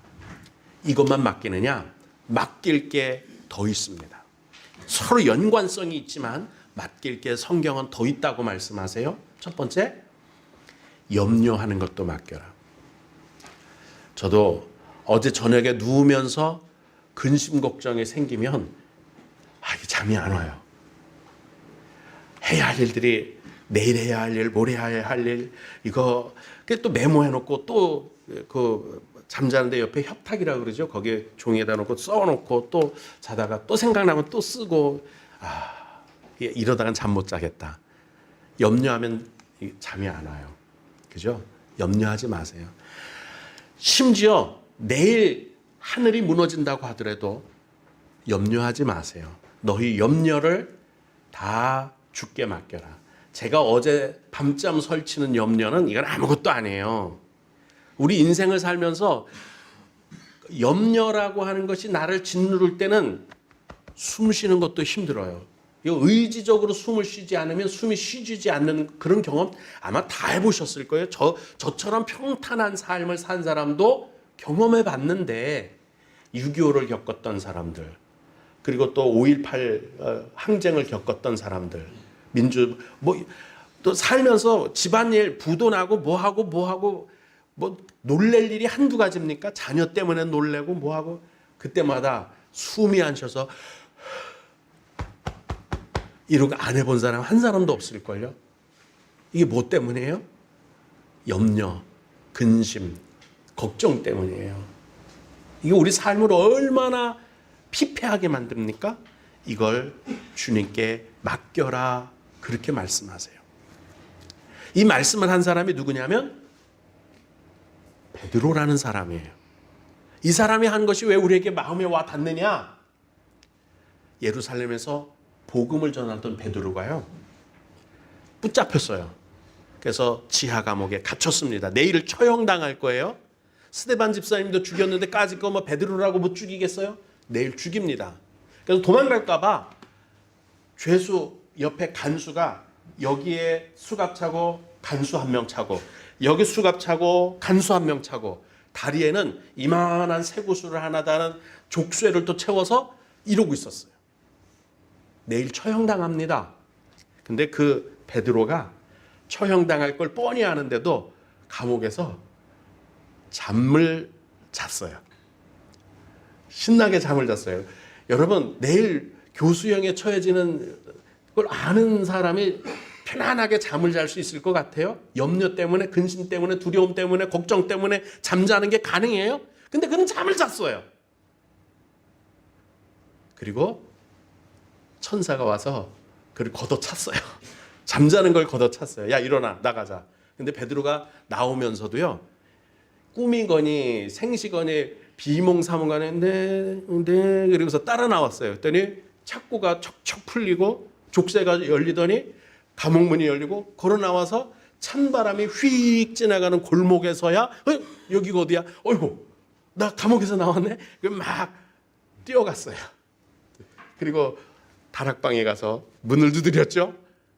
이것만 맡기느냐? 맡길 게 더 있습니다. 서로 연관성이 있지만 맡길 게 성경은 더 있다고 말씀하세요. 첫 번째, 염려하는 것도 맡겨라. 저도 어제 저녁에 누우면서 근심 걱정이 생기면 잠이 안 와요. 해야 할 일들이 내일 해야 할 일, 모레 해야 할 일, 이거 또 메모해놓고 또 그 잠자는데 옆에 협탁이라고 그러죠. 거기에 종이에다 놓고 써놓고 또 자다가 또 생각나면 또 쓰고 이러다간 잠 못 자겠다. 염려하면 잠이 안 와요. 그죠? 염려하지 마세요. 심지어 내일 하늘이 무너진다고 하더라도 염려하지 마세요. 너희 염려를 다 주께 맡겨라. 제가 어제 밤잠 설치는 염려는 이건 아무것도 아니에요. 우리 인생을 살면서 염려라고 하는 것이 나를 짓누를 때는 숨 쉬는 것도 힘들어요. 이거 의지적으로 숨을 쉬지 않으면 숨이 쉬지지 않는 그런 경험 아마 다 해보셨을 거예요. 저처럼 평탄한 삶을 산 사람도 경험해 봤는데 6.25를 겪었던 사람들, 그리고 또 5.18 항쟁을 겪었던 사람들, 또 살면서 집안일 부도 나고 뭐하고 놀랄 일이 한두 가지입니까? 자녀 때문에 놀래고 뭐하고 그때마다 숨이 안 쉬어서 이러고 안 해본 사람 한 사람도 없을걸요? 이게 뭐 때문이에요? 염려, 근심, 걱정 때문이에요. 이게 우리 삶을 얼마나 피폐하게 만듭니까? 이걸 주님께 맡겨라. 그렇게 말씀하세요. 이 말씀을 한 사람이 누구냐면 베드로라는 사람이에요. 이 사람이 한 것이 왜 우리에게 마음에 와 닿느냐? 예루살렘에서 복음을 전하던 베드로가요, 붙잡혔어요. 그래서 지하 감옥에 갇혔습니다. 내일 처형당할 거예요. 스데반 집사님도 죽였는데 까짓 거 베드로라고 못 죽이겠어요? 내일 죽입니다. 그래서 도망갈까 봐 죄수 옆에 간수가 여기에 수갑 차고 간수 한 명 차고 여기 수갑 차고 간수 한 명 차고 다리에는 이만한 쇠구슬을 하나 다는 족쇄를 또 채워서 이러고 있었어요. 내일 처형당합니다. 근데 그 베드로가 처형당할 걸 뻔히 아는데도 감옥에서 잠을 잤어요. 신나게 잠을 잤어요. 여러분, 내일 교수형에 처해지는 걸 아는 사람이 편안하게 잠을 잘 수 있을 것 같아요? 염려 때문에, 근심 때문에, 두려움 때문에, 걱정 때문에 잠자는 게 가능해요? 근데 그는 잠을 잤어요. 그리고 천사가 와서 그를 걷어찼어요. 잠자는 걸 걷어찼어요. 야, 일어나, 나가자. 근데 베드로가 나오면서도요, 꿈이거니 생시거니 비몽사몽간에 네 그러고서 따라 나왔어요. 그랬더니 착고가 척척 풀리고 족쇄가 열리더니 감옥문이 열리고 걸어 나와서 찬바람이 휙 지나가는 골목에서야 여기가 어디야? 어이구, 나 감옥에서 나왔네. 막 뛰어갔어요. 그리고 다락방에 가서 문을 두드렸죠.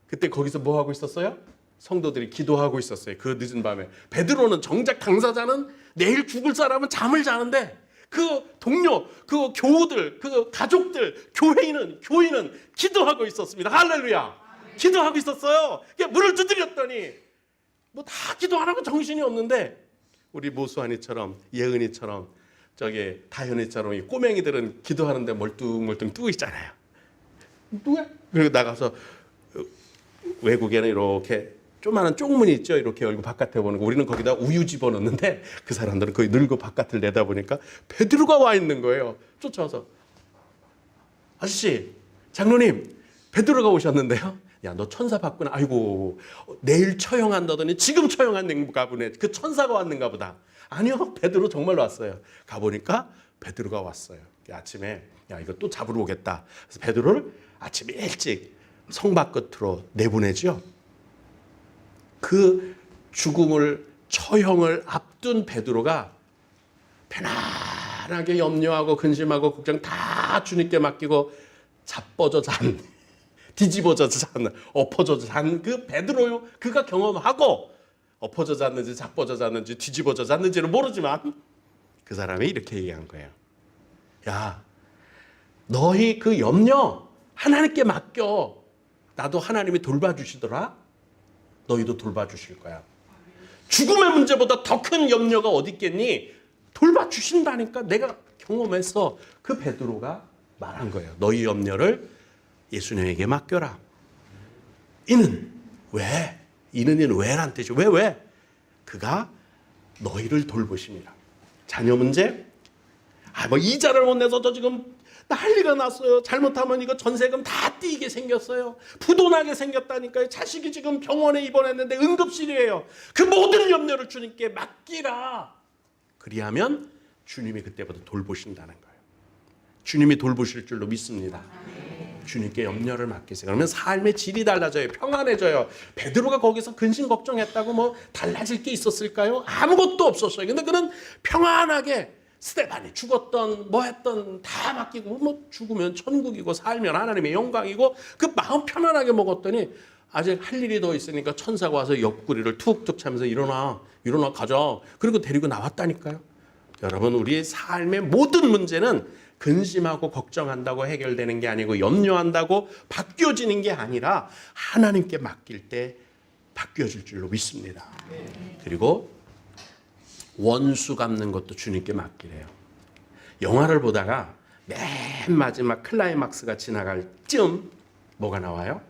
그때 거기서 뭐 하고 있었어요? 성도들이 기도하고 있었어요. 그 늦은 밤에. 베드로는 정작 당사자는 내일 죽을 사람은 잠을 자는데 그 동료, 그 교우들, 그 가족들, 교인은 기도하고 있었습니다. 할렐루야. 기도하고 있었어요. 문을 두드렸더니 뭐 다 기도 안 하고 정신이 없는데 우리 모수환이처럼 예은이처럼 저기 다현이처럼 이 꼬맹이들은 기도하는데 멀뚱멀뚱 뜨고 있잖아요. 누가? 그리고 나가서 외국에는 이렇게 조그마한 쪽문이 있죠. 이렇게 열고 바깥에 보는 거. 우리는 거기다 우유 집어넣는데 그 사람들은 거의 늙고 바깥을 내다보니까 베드로가 와 있는 거예요. 쫓아와서 아저씨, 장로님, 베드로가 오셨는데요. 야, 너 천사 봤구나. 아이고, 내일 처형한다더니 지금 처형한가 보네. 그 천사가 왔는가 보다. 아니요, 베드로 정말 왔어요. 가보니까 베드로가 왔어요. 아침에 야, 이거 또 잡으러 오겠다. 그래서 베드로를 아침에 일찍 성 밖으로 내보내죠. 그 죽음을 처형을 앞둔 베드로가 편안하게 염려하고 근심하고 걱정 다 주님께 맡기고 자빠져 잔, 뒤집어져 잔, 엎어져 잔 그 베드로요. 그가 경험하고 엎어져 잤는지 자빠져 잤는지 뒤집어져 잤는지는 모르지만 그 사람이 이렇게 얘기한 거예요. 야, 너희 그 염려 하나님께 맡겨. 나도 하나님이 돌봐주시더라. 너희도 돌봐주실 거야. 죽음의 문제보다 더 큰 염려가 어디 있겠니? 돌봐주신다니까. 내가 경험해서 그 베드로가 말한 거예요. 너희 염려를 예수님에게 맡겨라. 이는 왜? 이는 왜란 뜻이죠. 왜? 그가 너희를 돌보십니다. 자녀 문제? 뭐 이자를 못 내서 저 지금 난리가 났어요. 잘못하면 이거 전세금 다 띄게 생겼어요. 부도나게 생겼다니까요. 자식이 지금 병원에 입원했는데 응급실이에요. 그 모든 염려를 주님께 맡기라. 그리하면 주님이 그때부터 돌보신다는 거예요. 주님이 돌보실 줄로 믿습니다. 주님께 염려를 맡기세요. 그러면 삶의 질이 달라져요. 평안해져요. 베드로가 거기서 근심 걱정했다고 뭐 달라질 게 있었을까요? 아무것도 없었어요. 근데 그는 평안하게 스데반이 죽었던 뭐 했던 다 맡기고 뭐 죽으면 천국이고 살면 하나님의 영광이고 그 마음 편안하게 먹었더니 아직 할 일이 더 있으니까 천사가 와서 옆구리를 툭툭 차면서 일어나 가자. 그리고 데리고 나왔다니까요. 여러분, 우리의 삶의 모든 문제는 근심하고 걱정한다고 해결되는 게 아니고 염려한다고 바뀌어지는 게 아니라 하나님께 맡길 때 바뀌어질 줄로 믿습니다. 그리고 원수 갚는 것도 주님께 맡기래요. 영화를 보다가 맨 마지막 클라이막스가 지나갈 쯤 뭐가 나와요?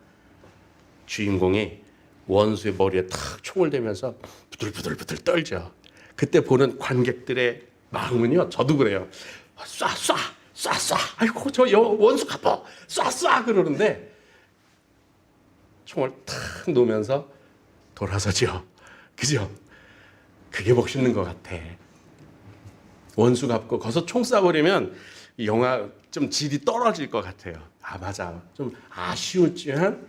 주인공이 원수의 머리에 탁 총을 대면서 부들부들 떨죠. 그때 보는 관객들의 마음은요, 저도 그래요. 쏴. 아이고, 저 원수 갚아. 쏴 그러는데 총을 탁 놓으면서 돌아서죠. 그죠? 그게 멋있는 것 같아. 원수 갚고 거기서 총 쏴버리면 이 영화 좀 질이 떨어질 것 같아요. 아, 맞아. 좀 아쉬웠지만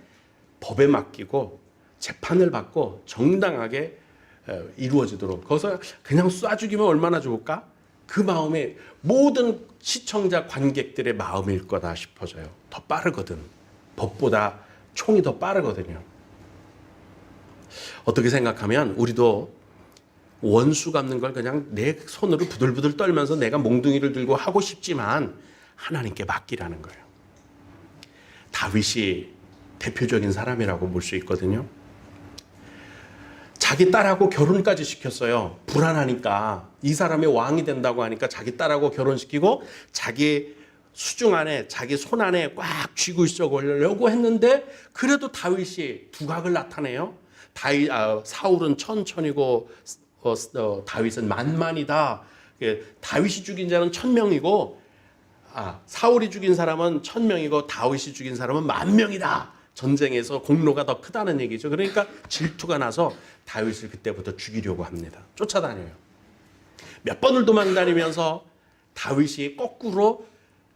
법에 맡기고 재판을 받고 정당하게 이루어지도록 거기서 그냥 쏴죽이면 얼마나 좋을까? 그 마음에 모든 시청자 관객들의 마음일 거다 싶어져요. 더 빠르거든. 법보다 총이 더 빠르거든요. 어떻게 생각하면 우리도 원수 갚는 걸 그냥 내 손으로 부들부들 떨면서 내가 몽둥이를 들고 하고 싶지만 하나님께 맡기라는 거예요. 다윗이 대표적인 사람이라고 볼 수 있거든요. 자기 딸하고 결혼까지 시켰어요. 불안하니까. 이 사람이 왕이 된다고 하니까 자기 딸하고 결혼시키고 자기 수중 안에 자기 손 안에 꽉 쥐고 있으려고 했는데 그래도 다윗이 두각을 나타내요. 사울은 천천이고 다윗은 만만이다. 다윗이 죽인 자는 1000명이고 사울이 죽인 사람은 1000명이고 다윗이 죽인 사람은 10,000명이다. 전쟁에서 공로가 더 크다는 얘기죠. 그러니까 질투가 나서 다윗을 그때부터 죽이려고 합니다. 쫓아다녀요. 몇 번을 도망다니면서 다윗이 거꾸로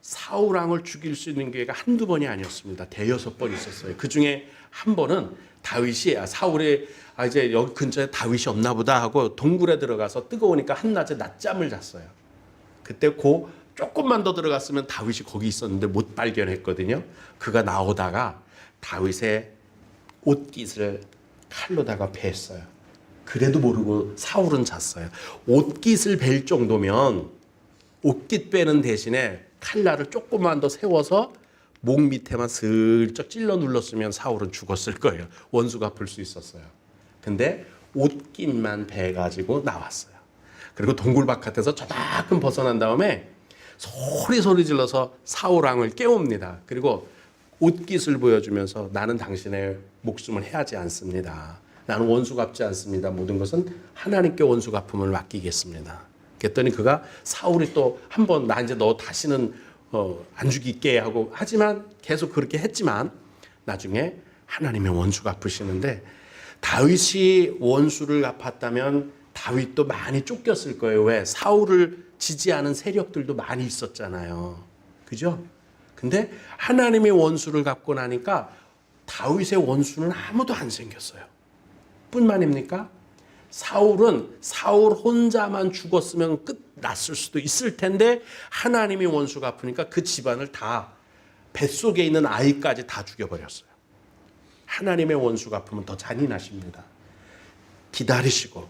사울 왕을 죽일 수 있는 기회가 한두 번이 아니었습니다. 대여섯 번 있었어요. 그 중에 한 번은 다윗이 사울이 이제 여기 근처에 다윗이 없나 보다 하고 동굴에 들어가서 뜨거우니까 한낮에 낮잠을 잤어요. 그때 조금만 더 들어갔으면 다윗이 거기 있었는데 못 발견했거든요. 그가 나오다가 다윗의 옷깃을 칼로다가 베었어요. 그래도 모르고 사울은 잤어요. 옷깃을 벨 정도면 옷깃 빼는 대신에 칼날을 조금만 더 세워서 목 밑에만 슬쩍 찔러 눌렀으면 사울은 죽었을 거예요. 원수가 갚을 수 있었어요. 근데 옷깃만 베가지고 나왔어요. 그리고 동굴 바깥에서 저만큼 벗어난 다음에 소리 질러서 사울 왕을 깨웁니다. 그리고 옷깃을 보여주면서 나는 당신의 목숨을 해하지 않습니다. 나는 원수 갚지 않습니다. 모든 것은 하나님께 원수 갚음을 맡기겠습니다. 그랬더니 그가 사울이 또 한 번 나 이제 너 다시는 안 죽일게 하고 하지만 계속 그렇게 했지만 나중에 하나님의 원수 갚으시는데 다윗이 원수를 갚았다면 다윗도 많이 쫓겼을 거예요. 왜? 사울을 지지하는 세력들도 많이 있었잖아요. 그죠? 근데 하나님의 원수를 갚고 나니까 다윗의 원수는 아무도 안 생겼어요. 뿐만입니까? 사울은 사울 혼자만 죽었으면 끝났을 수도 있을 텐데 하나님이 원수 갚으니까 그 집안을 다 뱃속에 있는 아이까지 다 죽여버렸어요. 하나님의 원수 갚으면 더 잔인하십니다. 기다리시고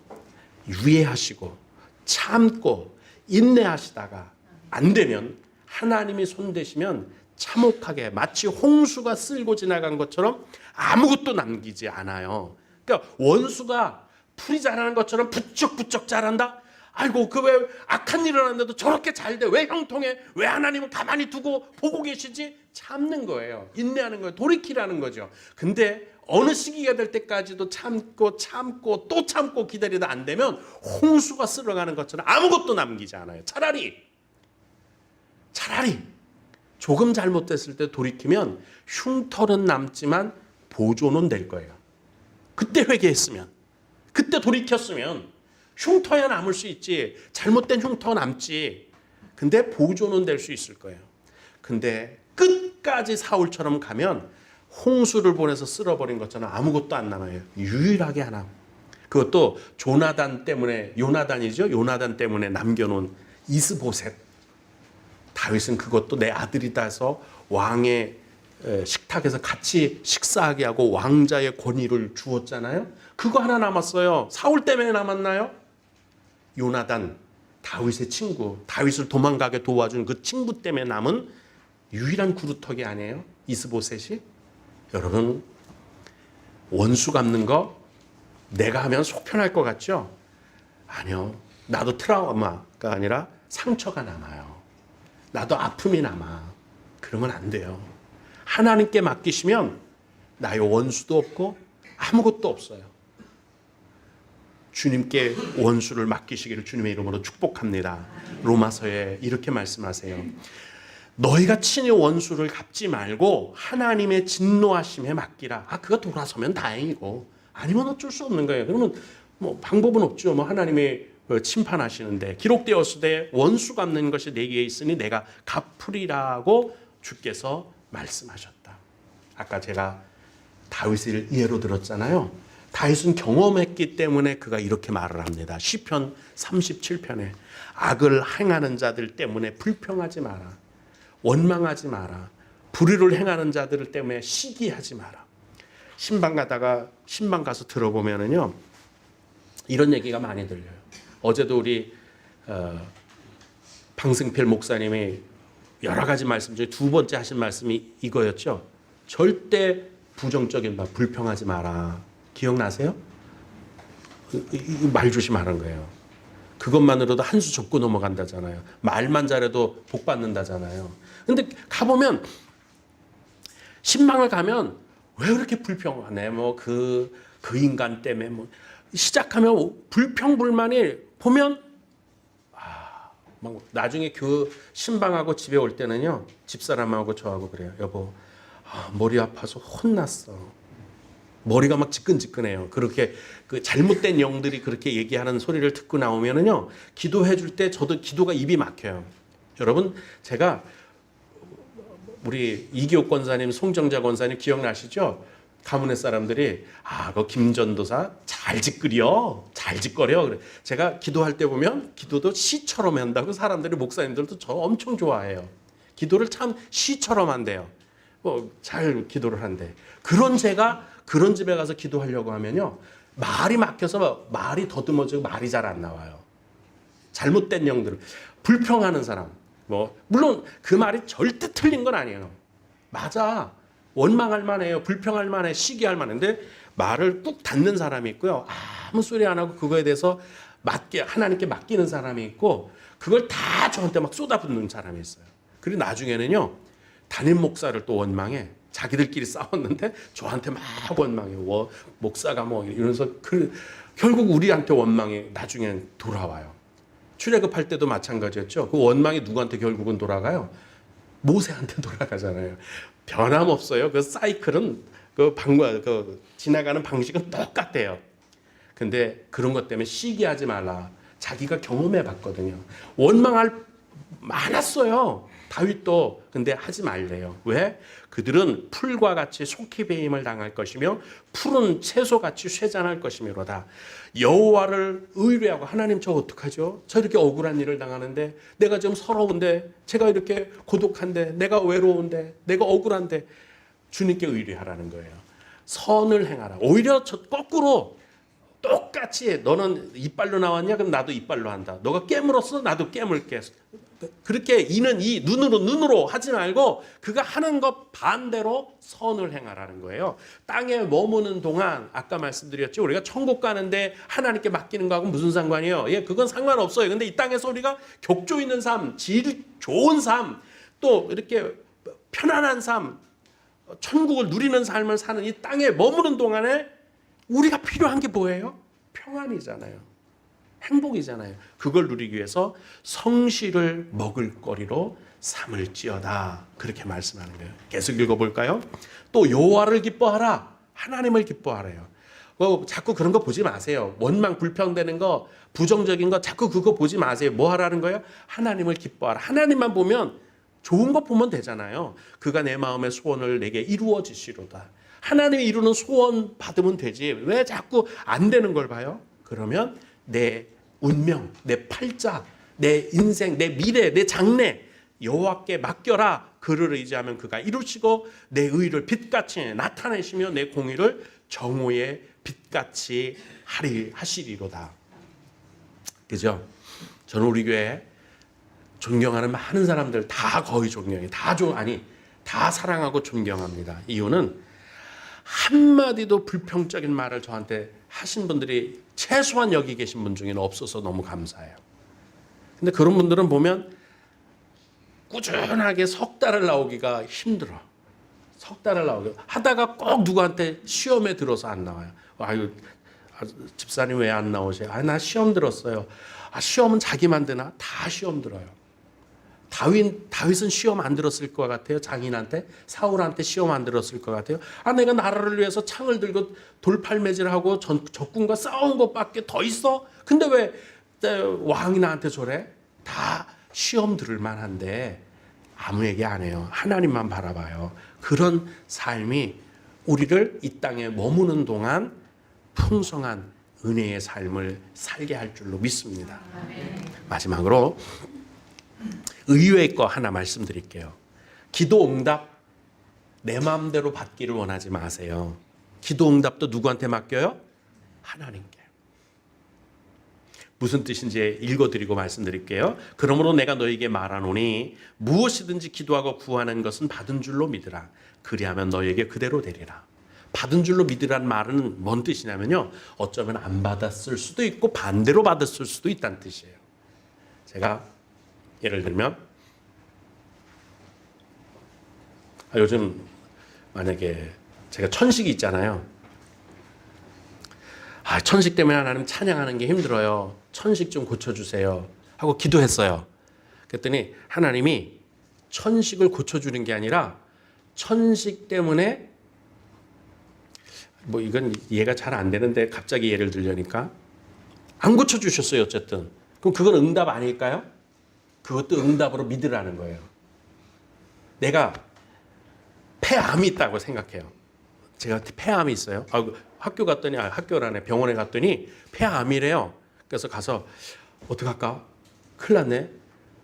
유예하시고 참고 인내하시다가 안 되면 하나님이 손대시면 참혹하게 마치 홍수가 쓸고 지나간 것처럼 아무것도 남기지 않아요. 그러니까 원수가 풀이 자라는 것처럼 부쩍부쩍 자란다? 아이고 그 왜 악한 일을 하는데도 저렇게 잘 돼? 왜 형통해? 왜 하나님은 가만히 두고 보고 계시지? 참는 거예요. 인내하는 거예요. 돌이키라는 거죠. 근데 어느 시기가 될 때까지도 참고 또 참고 기다리다 안 되면 홍수가 쓸어가는 것처럼 아무것도 남기지 않아요. 차라리 조금 잘못됐을 때 돌이키면 흉터는 남지만 보존은 될 거예요. 그때 회개했으면, 그때 돌이켰으면 흉터야 남을 수 있지, 잘못된 흉터 남지. 근데 보존은 될 수 있을 거예요. 근데 끝까지 사울처럼 가면 홍수를 보내서 쓸어버린 것처럼 아무것도 안 남아요. 유일하게 하나. 그것도 요나단 때문에 남겨놓은 이스보셋. 다윗은 그것도 내 아들이다 해서 왕의 식탁에서 같이 식사하게 하고 왕자의 권위를 주었잖아요. 그거 하나 남았어요. 사울 때문에 남았나요? 요나단, 다윗의 친구, 다윗을 도망가게 도와준 그 친구 때문에 남은 유일한 구루터기 아니에요? 이스보셋이? 여러분, 원수 갚는 거 내가 하면 속편할 것 같죠? 아니요. 나도 트라우마가 아니라 상처가 남아요. 나도 아픔이 남아. 그러면 안 돼요. 하나님께 맡기시면 나의 원수도 없고 아무것도 없어요. 주님께 원수를 맡기시기를 주님의 이름으로 축복합니다. 로마서에 이렇게 말씀하세요. 너희가 친히 원수를 갚지 말고 하나님의 진노하심에 맡기라. 그거 돌아서면 다행이고 아니면 어쩔 수 없는 거예요. 그러면 방법은 없죠. 하나님의 심판하시는데 기록되었으되 원수 갚는 것이 내게 있으니 내가 갚으리라고 주께서 말씀하셨다. 아까 제가 다윗을 예로 들었잖아요. 다윗은 경험했기 때문에 그가 이렇게 말을 합니다. 시편 37편에 악을 행하는 자들 때문에 불평하지 마라. 원망하지 마라. 불의를 행하는 자들 때문에 시기하지 마라. 신방 가서 들어보면은요 이런 얘기가 많이 들려요. 어제도 우리 방승필 목사님이 여러 가지 말씀 중에 두 번째 하신 말씀이 이거였죠. 절대 부정적인 말, 불평하지 마라. 기억나세요? 말 조심하는 거예요. 그것만으로도 한 수 접고 넘어간다잖아요. 말만 잘해도 복 받는다잖아요. 근데 가보면 신방을 가면 왜 그렇게 불평하네? 뭐 그 인간 때문에 뭐 시작하면 불평불만이 보면 막 나중에 신방하고 집에 올 때는요, 집사람하고 저하고 그래요. 여보, 머리 아파서 혼났어. 머리가 막 지끈지끈해요. 그렇게 그 잘못된 영들이 그렇게 얘기하는 소리를 듣고 나오면은요, 기도해 줄 때 저도 기도가 입이 막혀요. 여러분, 제가 우리 이기옥 권사님, 송정자 권사님 기억나시죠? 가문의 사람들이 그 김전도사 잘 짓거려. 그래. 제가 기도할 때 보면 기도도 시처럼 한다고 사람들이, 목사님들도 저 엄청 좋아해요. 기도를 참 시처럼 한대요. 잘 기도를 한대. 그런 제가 그런 집에 가서 기도하려고 하면요, 말이 막혀서 말이 더듬어지고 말이 잘 안 나와요. 잘못된 영들, 불평하는 사람, 물론 그 말이 절대 틀린 건 아니에요. 맞아. 원망할 만해요. 불평할 만해. 시기할 만한데 말을 꾹 닫는 사람이 있고요. 아무 소리 안 하고 그거에 대해서 하나님께 맡기는 사람이 있고, 그걸 다 저한테 막 쏟아붓는 사람이 있어요. 그리고 나중에는요, 담임 목사를 또 원망해. 자기들끼리 싸웠는데 저한테 막 원망해. 목사가 이러면서 결국 우리한테 원망이 나중에 돌아와요. 출애굽할 때도 마찬가지였죠. 그 원망이 누구한테 결국은 돌아가요? 모세한테 돌아가잖아요. 변함없어요. 그 사이클은 지나가는 방식은 똑같아요. 근데 그런 것 때문에 시기하지 말라. 자기가 경험해 봤거든요. 원망할 많았어요. 다윗도. 근데 하지 말래요. 왜? 그들은 풀과 같이 속히 배임을 당할 것이며 푸른 채소같이 쇠잔할 것이미로다. 여호와를 의뢰하고, 하나님 저 어떡하죠? 저 이렇게 억울한 일을 당하는데, 내가 좀 서러운데, 제가 이렇게 고독한데, 내가 외로운데, 내가 억울한데, 주님께 의뢰하라는 거예요. 선을 행하라. 오히려 거꾸로 똑같이, 너는 이빨로 나왔냐? 그럼 나도 이빨로 한다. 너가 깨물었어? 나도 깨물게. 그렇게 이는 이, 눈으로 하지 말고 그가 하는 것 반대로 선을 행하라는 거예요. 땅에 머무는 동안, 아까 말씀드렸죠, 우리가 천국 가는데 하나님께 맡기는 거하고 무슨 상관이에요? 그건 상관없어요. 근데 이 땅에서 우리가 격조 있는 삶, 질 좋은 삶, 또 이렇게 편안한 삶, 천국을 누리는 삶을 사는 이 땅에 머무는 동안에 우리가 필요한 게 뭐예요? 평안이잖아요. 행복이잖아요. 그걸 누리기 위해서 성실을 먹을거리로 삼을지어다. 그렇게 말씀하는 거예요. 계속 읽어볼까요? 또 여호와를 기뻐하라. 하나님을 기뻐하래요. 자꾸 그런 거 보지 마세요. 원망, 불평되는 거, 부정적인 거 자꾸 그거 보지 마세요. 뭐 하라는 거예요? 하나님을 기뻐하라. 하나님만 보면, 좋은 거 보면 되잖아요. 그가 내 마음의 소원을 내게 이루어 주시로다. 하나님이 이루는 소원 받으면 되지. 왜 자꾸 안 되는 걸 봐요? 그러면 내 운명, 내 팔자, 내 인생, 내 미래, 내 장래 여호와께 맡겨라. 그를 의지하면 그가 이루시고 내 의를 빛같이 나타내시며 내 공의를 정오의 빛같이 하시리로다. 그죠? 저는 우리 교회 존경하는 많은 사람들 다 거의 존경해요. 다 사랑하고 존경합니다. 이유는 한마디도 불평적인 말을 저한테 하신 분들이 최소한 여기 계신 분 중에는 없어서 너무 감사해요. 근데 그런 분들은 보면 꾸준하게 석 달을 나오기가 힘들어. 석 달을 나오기 하다가 꼭 누구한테 시험에 들어서 안 나와요. 집사님 왜 안 나오세요? 나 시험 들었어요. 시험은 자기만 드나? 다 시험 들어요. 다윗은 시험 안 들었을 것 같아요. 장인한테, 사울한테 시험 안 들었을 것 같아요. 내가 나라를 위해서 창을 들고 돌팔매질하고 적군과 싸운 것밖에 더 있어? 근데 왜 왕이 나한테 저래? 다 시험 들을 만한데 아무 얘기 안 해요. 하나님만 바라봐요. 그런 삶이 우리를 이 땅에 머무는 동안 풍성한 은혜의 삶을 살게 할 줄로 믿습니다. 마지막으로 의외의 거 하나 말씀드릴게요. 기도 응답 내 마음대로 받기를 원하지 마세요. 기도 응답도 누구한테 맡겨요? 하나님께. 무슨 뜻인지 읽어드리고 말씀드릴게요. 그러므로 내가 너에게 말하노니 무엇이든지 기도하고 구하는 것은 받은 줄로 믿으라. 그리하면 너에게 그대로 되리라. 받은 줄로 믿으라는 말은 뭔 뜻이냐면요, 어쩌면 안 받았을 수도 있고 반대로 받았을 수도 있다는 뜻이에요. 제가 예를 들면 요즘 만약에 제가 천식이 있잖아요. 천식 때문에 하나님 찬양하는 게 힘들어요. 천식 좀 고쳐주세요 하고 기도했어요. 그랬더니 하나님이 천식을 고쳐주는 게 아니라 천식 때문에 뭐 이건 이해가 잘 안 되는데 갑자기 예를 들려니까 안 고쳐주셨어요. 어쨌든 그럼 그건 응답 아닐까요? 그것도 응답으로 믿으라는 거예요. 내가 폐암이 있다고 생각해요. 제가 폐암이 있어요. 학교 갔더니 학교라네 병원에 갔더니 폐암이래요. 그래서 가서 어떡할까? 큰일 났네.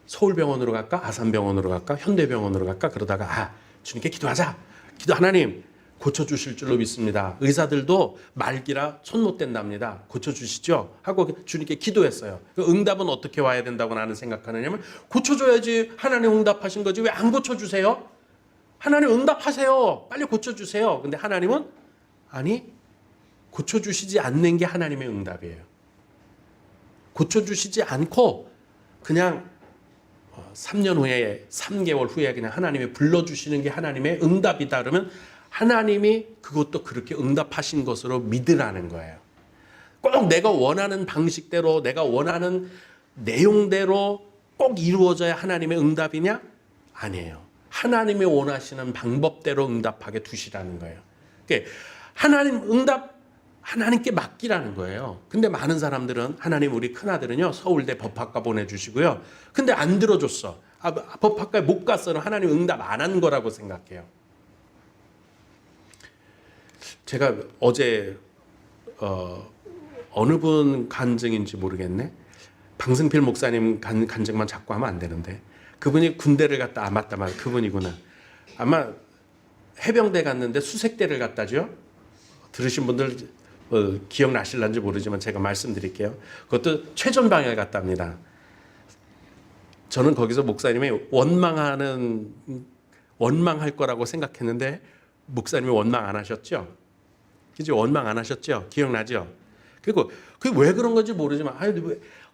서울병원으로 갈까? 아산병원으로 갈까? 현대병원으로 갈까? 그러다가 주님께 기도하자. 하나님 고쳐주실 줄로 믿습니다. 의사들도 말기라 손 못 댄답니다. 고쳐주시죠? 하고 주님께 기도했어요. 응답은 어떻게 와야 된다고 나는 생각하느냐면 고쳐줘야지. 하나님 응답하신 거지 왜 안 고쳐주세요? 하나님 응답하세요. 빨리 고쳐주세요. 근데 하나님은 아니, 고쳐주시지 않는 게 하나님의 응답이에요. 고쳐주시지 않고 그냥 3년 후에 3개월 후에 그냥 하나님이 불러주시는 게 하나님의 응답이다. 그러면 하나님이 그것도 그렇게 응답하신 것으로 믿으라는 거예요. 꼭 내가 원하는 방식대로 내가 원하는 내용대로 꼭 이루어져야 하나님의 응답이냐? 아니에요. 하나님이 원하시는 방법대로 응답하게 두시라는 거예요. 그러니까 하나님 응답 하나님께 맡기라는 거예요. 근데 많은 사람들은 하나님 우리 큰아들은요 서울대 법학과 보내주시고요. 근데 안 들어줬어. 법학과에 못 갔어는 하나님 응답 안 한 거라고 생각해요. 제가 어제 어느 분 간증인지 모르겠네. 방승필 목사님 간증만 자꾸 하면 안 되는데 그분이 군대를 갔다 맞다 그분이구나. 아마 해병대 갔는데 수색대를 갔다죠. 들으신 분들 기억나실런지 모르지만 제가 말씀드릴게요. 그것도 최전방에 갔답니다. 저는 거기서 목사님이 원망할 거라고 생각했는데 목사님이 원망 안 하셨죠? 그죠? 원망 안 하셨죠? 기억나죠? 그리고 그게 왜 그런 건지 모르지만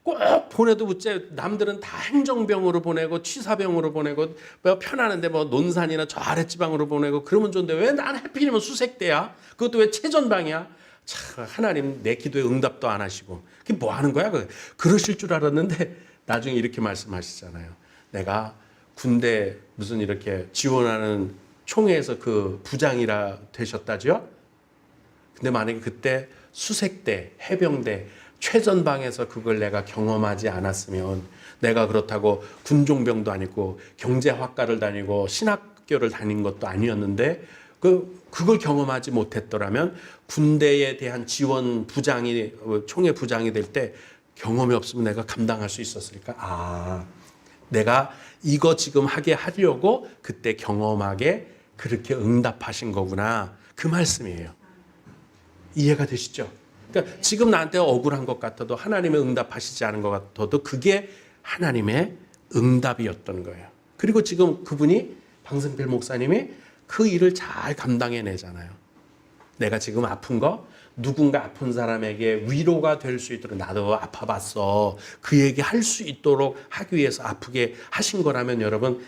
꼭 보내도 못째 남들은 다 행정병으로 보내고 취사병으로 보내고 편하는데 뭐 논산이나 저 아랫지방으로 보내고 그러면 좋은데 왜 난 하필이면 수색대야? 그것도 왜 최전방이야? 참 하나님 내 기도에 응답도 안 하시고 그게 뭐 하는 거야? 그러실 줄 알았는데 나중에 이렇게 말씀하시잖아요. 내가 군대 무슨 이렇게 지원하는 총회에서 그 부장이라 되셨다죠? 근데 만약에 그때 수색대, 해병대, 최전방에서 그걸 내가 경험하지 않았으면 내가 그렇다고 군종병도 아니고 경제학과를 다니고 신학교를 다닌 것도 아니었는데 그걸 경험하지 못했더라면 군대에 대한 지원 부장이 총회 부장이 될 때 경험이 없으면 내가 감당할 수 있었을까? 내가 이거 지금 하게 하려고 그때 경험하게 그렇게 응답하신 거구나. 그 말씀이에요. 이해가 되시죠? 그러니까 지금 나한테 억울한 것 같아도 하나님의 응답하시지 않은 것 같아도 그게 하나님의 응답이었던 거예요. 그리고 지금 그분이 방승필 목사님이 그 일을 잘 감당해내잖아요. 내가 지금 아픈 거 누군가 아픈 사람에게 위로가 될 수 있도록 나도 아파봤어. 그 얘기 할 수 있도록 하기 위해서 아프게 하신 거라면 여러분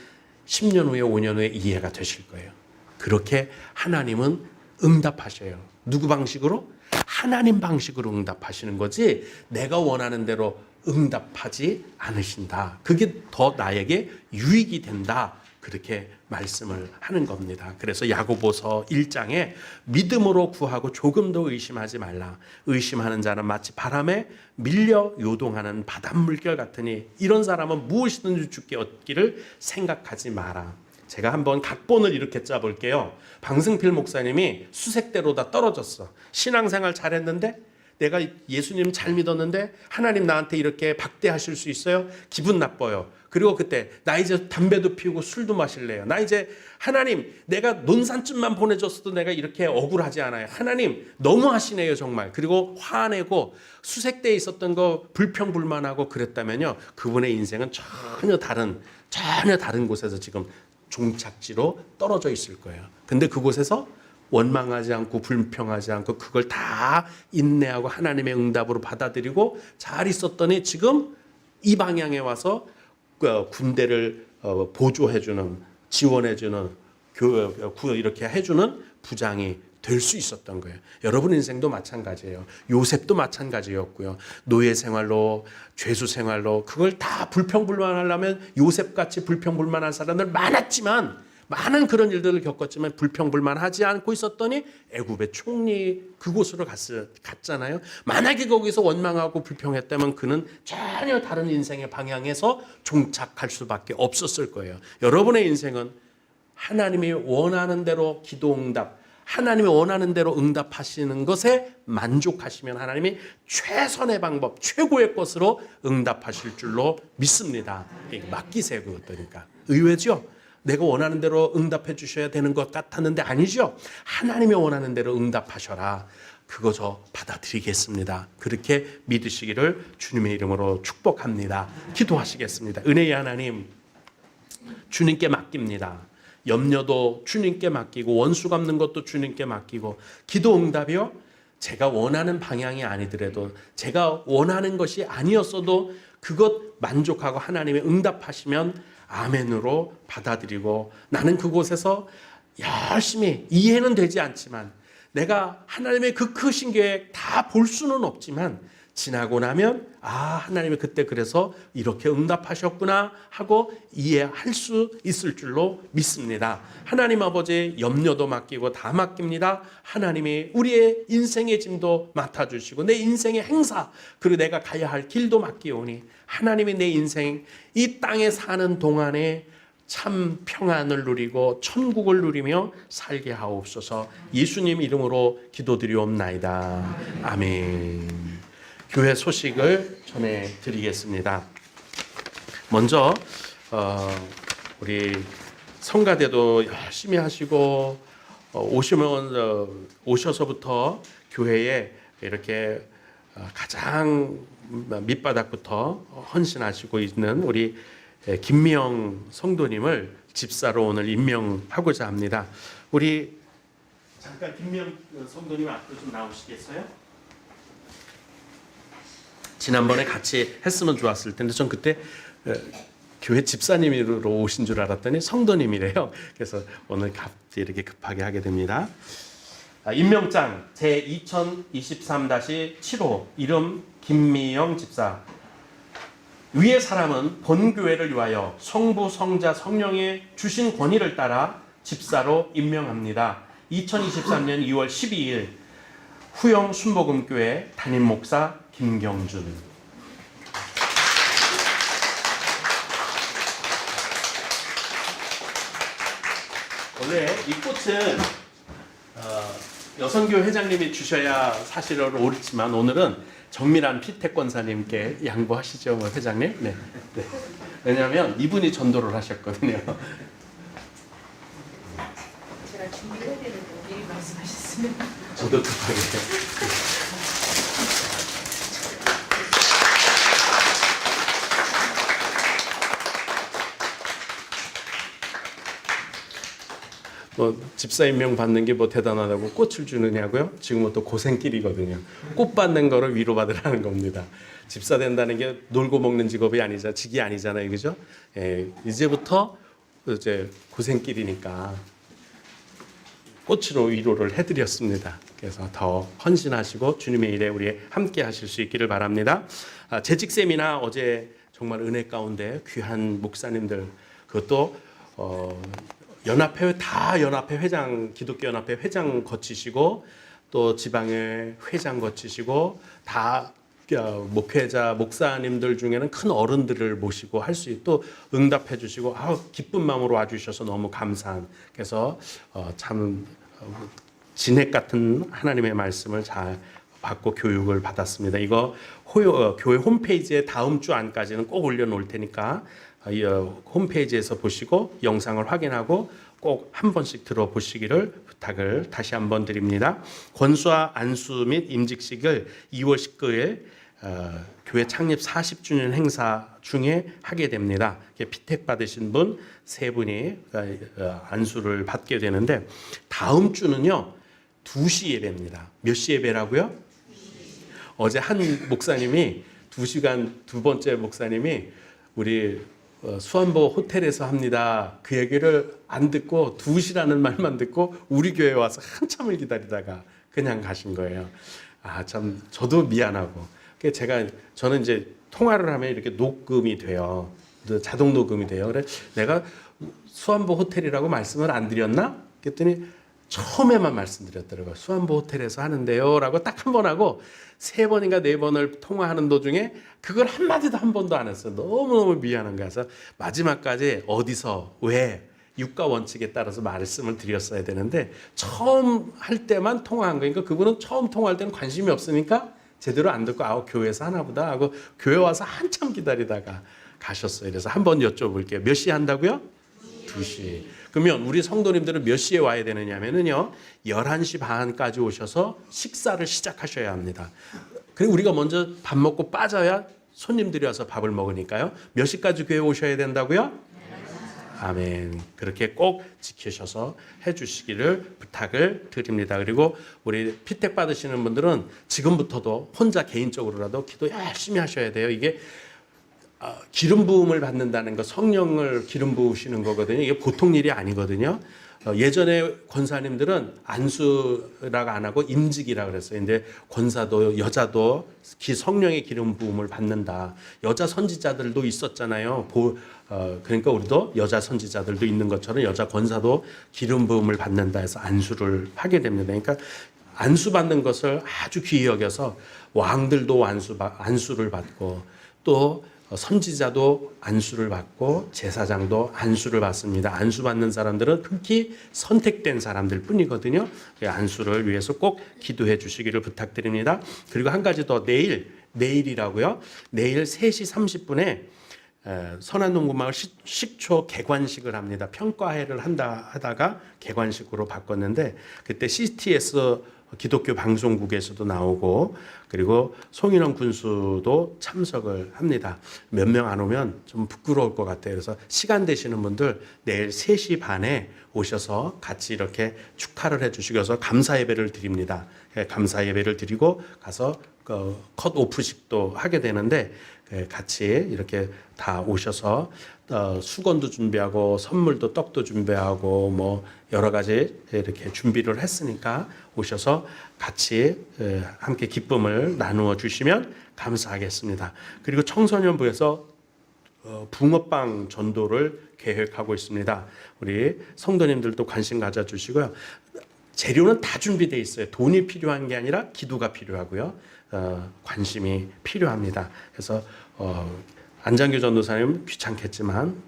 10년 후에 5년 후에 이해가 되실 거예요. 그렇게 하나님은 응답하셔요. 누구 방식으로? 하나님 방식으로 응답하시는 거지 내가 원하는 대로 응답하지 않으신다. 그게 더 나에게 유익이 된다. 그렇게 말씀을 하는 겁니다. 그래서 야고보서 1장에 믿음으로 구하고 조금도 의심하지 말라. 의심하는 자는 마치 바람에 밀려 요동하는 바닷물결 같으니 이런 사람은 무엇이든지 주께 얻기를 생각하지 마라. 제가 한번 각본을 이렇게 짜볼게요. 방승필 목사님이 수색대로 다 떨어졌어. 신앙생활 잘했는데 내가 예수님 잘 믿었는데 하나님 나한테 이렇게 박대하실 수 있어요? 기분 나빠요. 그리고 그때 나 이제 담배도 피우고 술도 마실래요. 나 이제 하나님 내가 논산쯤만 보내줬어도 내가 이렇게 억울하지 않아요. 하나님 너무 하시네요 정말. 그리고 화내고 수색대에 있었던 거 불평불만하고 그랬다면요, 그분의 인생은 전혀 다른 곳에서 지금 종착지로 떨어져 있을 거예요. 근데 그곳에서 원망하지 않고 불평하지 않고 그걸 다 인내하고 하나님의 응답으로 받아들이고 잘 있었더니 지금 이 방향에 와서 군대를 보조해주는, 지원해주는, 이렇게 해주는 부장이 될 수 있었던 거예요. 여러분 인생도 마찬가지예요. 요셉도 마찬가지였고요. 노예 생활로, 죄수 생활로 그걸 다 불평불만하려면 요셉같이 불평불만한 사람들 많았지만, 많은 그런 일들을 겪었지만 불평불만하지 않고 있었더니 애굽의 총리 그곳으로 갔잖아요. 만약에 거기서 원망하고 불평했다면 그는 전혀 다른 인생의 방향에서 종착할 수밖에 없었을 거예요. 여러분의 인생은 하나님이 원하는 대로 기도 응답, 하나님이 원하는 대로 응답하시는 것에 만족하시면 하나님이 최선의 방법, 최고의 것으로 응답하실 줄로 믿습니다. 맡기세요. 그것들이니까. 의외죠? 내가 원하는 대로 응답해 주셔야 되는 것 같았는데 아니죠. 하나님이 원하는 대로 응답하셔라. 그거 저 받아들이겠습니다. 그렇게 믿으시기를 주님의 이름으로 축복합니다. 기도하시겠습니다. 은혜의 하나님, 주님께 맡깁니다. 염려도 주님께 맡기고 원수 갚는 것도 주님께 맡기고, 기도 응답이요, 제가 원하는 방향이 아니더라도, 제가 원하는 것이 아니었어도 그것 만족하고 하나님의 응답하시면 아멘으로 받아들이고, 나는 그곳에서 열심히 이해는 되지 않지만, 내가 하나님의 그 크신 계획 다 볼 수는 없지만 지나고 나면 하나님이 그때 그래서 이렇게 응답하셨구나 하고 이해할 수 있을 줄로 믿습니다. 하나님 아버지, 염려도 맡기고 다 맡깁니다. 하나님이 우리의 인생의 짐도 맡아주시고 내 인생의 행사, 그리고 내가 가야 할 길도 맡기오니 하나님이 내 인생 이 땅에 사는 동안에 참 평안을 누리고 천국을 누리며 살게 하옵소서. 예수님 이름으로 기도드리옵나이다. 아멘. 교회 소식을 전해드리겠습니다. 먼저 우리 성가대도 열심히 하시고 오셔서부터 교회에 이렇게 가장 밑바닥부터 헌신하시고 있는 우리 김미영 성도님을 집사로 오늘 임명하고자 합니다. 우리 잠깐 김미영 성도님 앞으로 좀 나오시겠어요? 지난번에 같이 했으면 좋았을 텐데 전 그때 교회 집사님으로 오신 줄 알았더니 성도님이래요. 그래서 오늘 갑자기 이렇게 급하게 하게 됩니다. 임명장 제 2023-7호 이름 김미영 집사. 위의 사람은 본교회를 위하여 성부, 성자, 성령의 주신 권위를 따라 집사로 임명합니다. 2023년 2월 12일 후영 순복음교회 담임 목사 김경준. 원래 이 꽃은 여성교회 회장님이 주셔야 사실은 옳지만 오늘은 정밀한 피태권사님께 양보하시죠, 뭐 회장님. 네. 왜냐하면 이분이 전도를 하셨거든요. 제가 준비해야 되는데 미리 말씀하셨으면. 저도 급하게. 뭐 집사 임명 받는 게 뭐 대단하다고 꽃을 주느냐고요? 지금은 또 고생길이거든요. 꽃 받는 거를 위로받으라는 겁니다. 집사 된다는 게 놀고 먹는 직업이 아니잖아, 직이 아니잖아요, 그죠? 이제부터 이제 고생길이니까 꽃으로 위로를 해드렸습니다. 그래서 더 헌신하시고 주님의 일에 우리 함께 하실 수 있기를 바랍니다. 재직 세미나 어제 정말 은혜 가운데 귀한 목사님들, 그것도 연합회 회장, 기독교 연합회 회장 거치시고 또 지방의 회장 거치시고 다 목회자 목사님들 중에는 큰 어른들을 모시고 할 수 또 응답해 주시고 기쁜 마음으로 와주셔서 너무 감사한, 그래서 참 진액 같은 하나님의 말씀을 잘 받고 교육을 받았습니다. 이거 교회 홈페이지에 다음 주 안까지는 꼭 올려놓을 테니까 홈페이지에서 보시고 영상을 확인하고 꼭 한 번씩 들어보시기를 부탁을 다시 한번 드립니다. 권수와 안수 및 임직식을 2월 19일 교회 창립 40주년 행사 중에 하게 됩니다. 피택 받으신 분 3분이 안수를 받게 되는데 다음 주는요 2시 예배입니다. 몇 시 예배라고요? 어제 한 목사님이 2시간 두 번째 목사님이 우리 수안보 호텔에서 합니다. 그 얘기를 안 듣고 2시라는 말만 듣고 우리 교회에 와서 한참을 기다리다가 그냥 가신 거예요. 아, 참 저도 미안하고. 저는 이제 통화를 하면 이렇게 녹음이 돼요. 자동 녹음이 돼요. 그래 내가 수안보 호텔이라고 말씀을 안 드렸나? 그랬더니 처음에만 말씀드렸더라고요. 수안보 호텔에서 하는데요 라고 딱 한 번 하고 3번인가 4번을 통화하는 도중에 그걸 한마디도 한 번도 안 했어요. 너무너무 미안한 거야. 그래서 마지막까지 어디서 왜 육가 원칙에 따라서 말씀을 드렸어야 되는데 처음 할 때만 통화한 거니까 그분은 처음 통화할 때는 관심이 없으니까 제대로 안 듣고 교회에서 하나 보다 하고 교회 와서 한참 기다리다가 가셨어요. 그래서 한번 여쭤볼게요. 몇 시에 한다고요? 2시. 그러면 우리 성도님들은 몇 시에 와야 되느냐면요 11시 반까지 오셔서 식사를 시작하셔야 합니다. 그리고 우리가 먼저 밥 먹고 빠져야 손님들이 와서 밥을 먹으니까요. 몇 시까지 교회 오셔야 된다고요? 아멘. 그렇게 꼭 지키셔서 해주시기를 부탁을 드립니다. 그리고 우리 피택 받으시는 분들은 지금부터도 혼자 개인적으로라도 기도 열심히 하셔야 돼요. 이게 기름 부음을 받는다는 거, 성령을 기름 부으시는 거거든요. 이게 보통 일이 아니거든요. 예전에 권사님들은 안수라고 안 하고 임직이라고 그랬어요. 근데 권사도 여자도 성령의 기름 부음을 받는다. 여자 선지자들도 있었잖아요. 그러니까 우리도 여자 선지자들도 있는 것처럼 여자 권사도 기름 부음을 받는다 해서 안수를 하게 됩니다. 그러니까 안수 받는 것을 아주 귀히 여겨서 왕들도 안수를 받고 또 선지자도 안수를 받고 제사장도 안수를 받습니다. 안수 받는 사람들은 특히 선택된 사람들 뿐이거든요. 안수를 위해서 꼭 기도해 주시기를 부탁드립니다. 그리고 한 가지 더 내일이라고요. 내일 3시 30분에 선한농구마을 식초 개관식을 합니다. 평가회를 하다가 개관식으로 바꿨는데 그때 CTS 기독교 방송국에서도 나오고 그리고 송인원 군수도 참석을 합니다. 몇 명 안 오면 좀 부끄러울 것 같아요. 그래서 시간 되시는 분들 내일 3시 반에 오셔서 같이 이렇게 축하를 해주시고서 감사 예배를 드립니다. 감사 예배를 드리고 가서 컷 오프식도 하게 되는데 같이 이렇게 다 오셔서 수건도 준비하고 선물도 떡도 준비하고 뭐 여러 가지 이렇게 준비를 했으니까 오셔서 같이 함께 기쁨을 나누어 주시면 감사하겠습니다. 그리고 청소년부에서 붕어빵 전도를 계획하고 있습니다. 우리 성도님들도 관심 가져주시고요. 재료는 다 준비되어 있어요. 돈이 필요한 게 아니라 기도가 필요하고요. 관심이 필요합니다. 그래서 안장규 전도사님 귀찮겠지만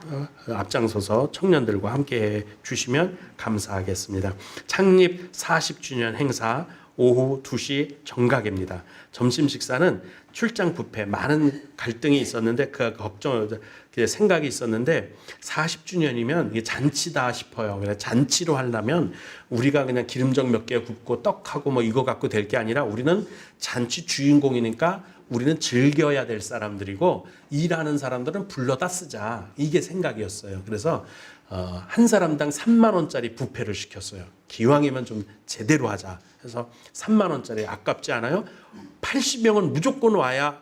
앞장서서 청년들과 함께 해주시면 감사하겠습니다. 창립 40주년 행사 오후 2시 정각입니다. 점심 식사는 출장 뷔페 많은 갈등이 있었는데 그 생각이 있었는데 40주년이면 이게 잔치다 싶어요. 그래서 잔치로 하려면 우리가 그냥 기름정 몇 개 굽고 떡하고 뭐 이거 갖고 될 게 아니라 우리는 잔치 주인공이니까 우리는 즐겨야 될 사람들이고 일하는 사람들은 불러다 쓰자. 이게 생각이었어요. 그래서 한 사람당 3만 원짜리 뷔페를 시켰어요. 기왕이면 좀 제대로 하자. 그래서 3만 원짜리 아깝지 않아요? 80명은 무조건 와야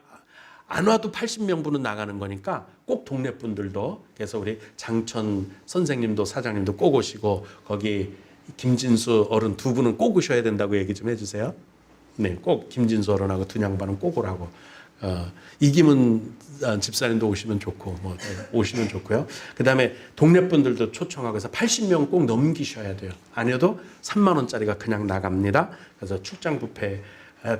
안 와도 80명분은 나가는 거니까 꼭 동네 분들도 그래서 우리 장천 선생님도 사장님도 꼭 오시고 거기 김진수 어른 두 분은 꼭 오셔야 된다고 얘기 좀 해주세요. 네, 꼭 김진수 어른하고 두 양반은 꼭 오라고. 이기문 집사님도 오시면 좋고 뭐 오시면 좋고요. 그다음에 동네 분들도 초청하고 해서 80명 꼭 넘기셔야 돼요. 아니어도 3만 원짜리가 그냥 나갑니다. 그래서 출장 뷔페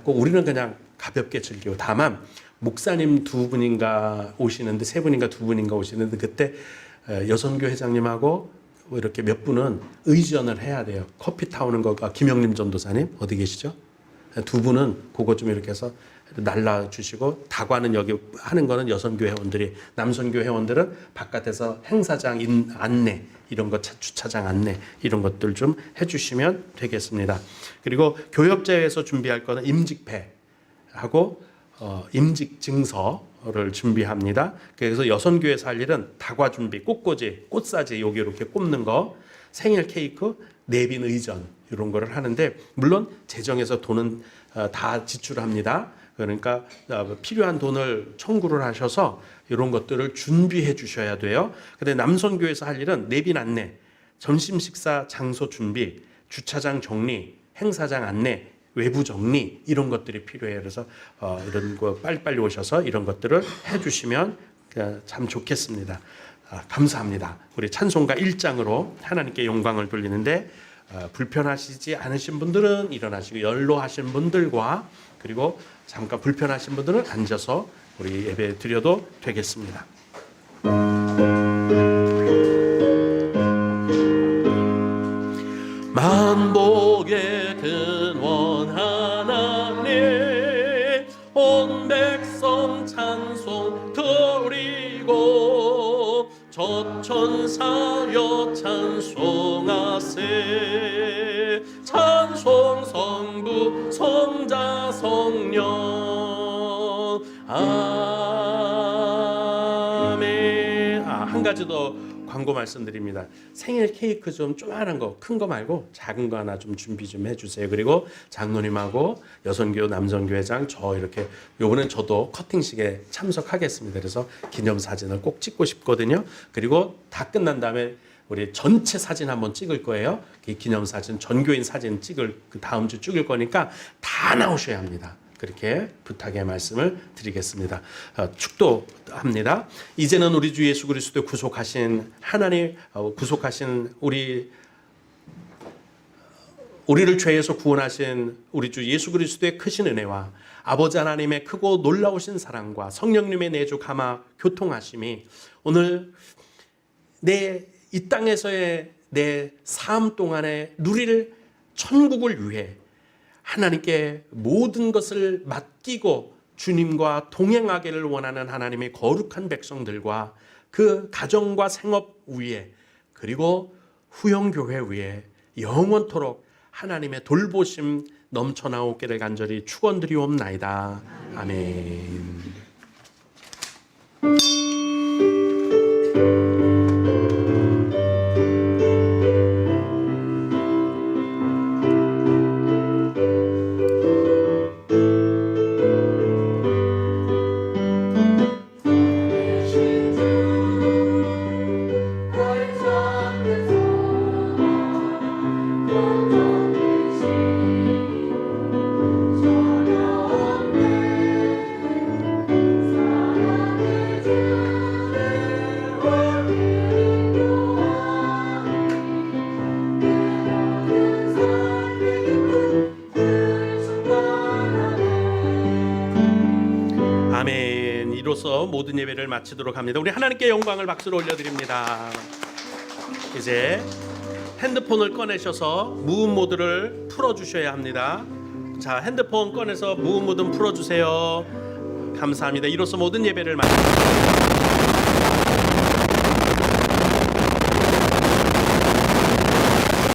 꼭 우리는 그냥 가볍게 즐기고 다만 목사님 두 분인가 오시는데 세 분인가 두 분인가 오시는데 그때 여선교 회장님하고 이렇게 몇 분은 의전을 해야 돼요. 커피 타오는 거가 김영림 전도사님 어디 계시죠? 두 분은 그거 좀 이렇게 해서 날라주시고, 다과는 여기 하는 거는 여성교회 회원들이, 남성교회 회원들은 바깥에서 행사장 안내 이런 거, 주차장 안내 이런 것들 좀 해주시면 되겠습니다. 그리고 교역자회에서 준비할 거는 임직패하고 임직 증서를 준비합니다. 그래서 여성교회에서 할 일은 다과 준비, 꽃꽂이, 꽃사지 여기 이렇게 꼽는 거, 생일 케이크, 내빈 의전 이런 거를 하는데, 물론 재정에서 돈은 다 지출합니다. 그러니까 필요한 돈을 청구를 하셔서 이런 것들을 준비해 주셔야 돼요. 근데 남성교회에서 할 일은 내빈 안내, 점심 식사 장소 준비, 주차장 정리, 행사장 안내, 외부 정리 이런 것들이 필요해요. 그래서 이런 거 빨리빨리 오셔서 이런 것들을 해주시면 참 좋겠습니다. 감사합니다. 우리 찬송가 1장으로 하나님께 영광을 돌리는데, 불편하시지 않으신 분들은 일어나시고, 연로하신 분들과 그리고 잠깐 불편하신 분들은 앉아서 우리 예배 드려도 되겠습니다. 만복의 근원 하나님, 온 백성 찬송 드리고, 저천사여 찬송하세. 찬송 성부 성자 성령 아멘. 한 가지 더 광고 말씀드립니다. 생일 케이크 좀 조그만한 거, 큰 거 말고 작은 거 하나 좀 준비 좀 해주세요. 그리고 장로님하고 여성교회 남성교회장 저 이렇게, 요번엔 저도 커팅식에 참석하겠습니다. 그래서 기념사진을 꼭 찍고 싶거든요. 그리고 다 끝난 다음에 우리 전체 사진 한번 찍을 거예요. 기념사진, 전교인 사진 찍을, 그 다음 주 찍을 거니까 다 나오셔야 합니다. 그렇게 부탁의 말씀을 드리겠습니다. 축도합니다. 이제는 우리 주 예수 그리스도 구속하신 하나님, 구속하신 우리를 죄에서 구원하신 우리 주 예수 그리스도의 크신 은혜와 아버지 하나님의 크고 놀라우신 사랑과 성령님의 내주 감화 교통하심이 오늘 이 땅에서의 내 삶 동안에 누릴 천국을 위해 하나님께 모든 것을 맡기고 주님과 동행하기를 원하는 하나님의 거룩한 백성들과 그 가정과 생업 위에, 그리고 후영교회 위에 영원토록 하나님의 돌보심 넘쳐나오기를 간절히 축원드리옵나이다. 아멘. 모든 예배를 마치도록 합니다. 우리 하나님께 영광을 박수로 올려드립니다. 이제 핸드폰을 꺼내셔서 무음 모드를 풀어주셔야 합니다. 자, 핸드폰 꺼내서 무음 모드 풀어주세요. 감사합니다. 이로써 모든 예배를 마칩니다.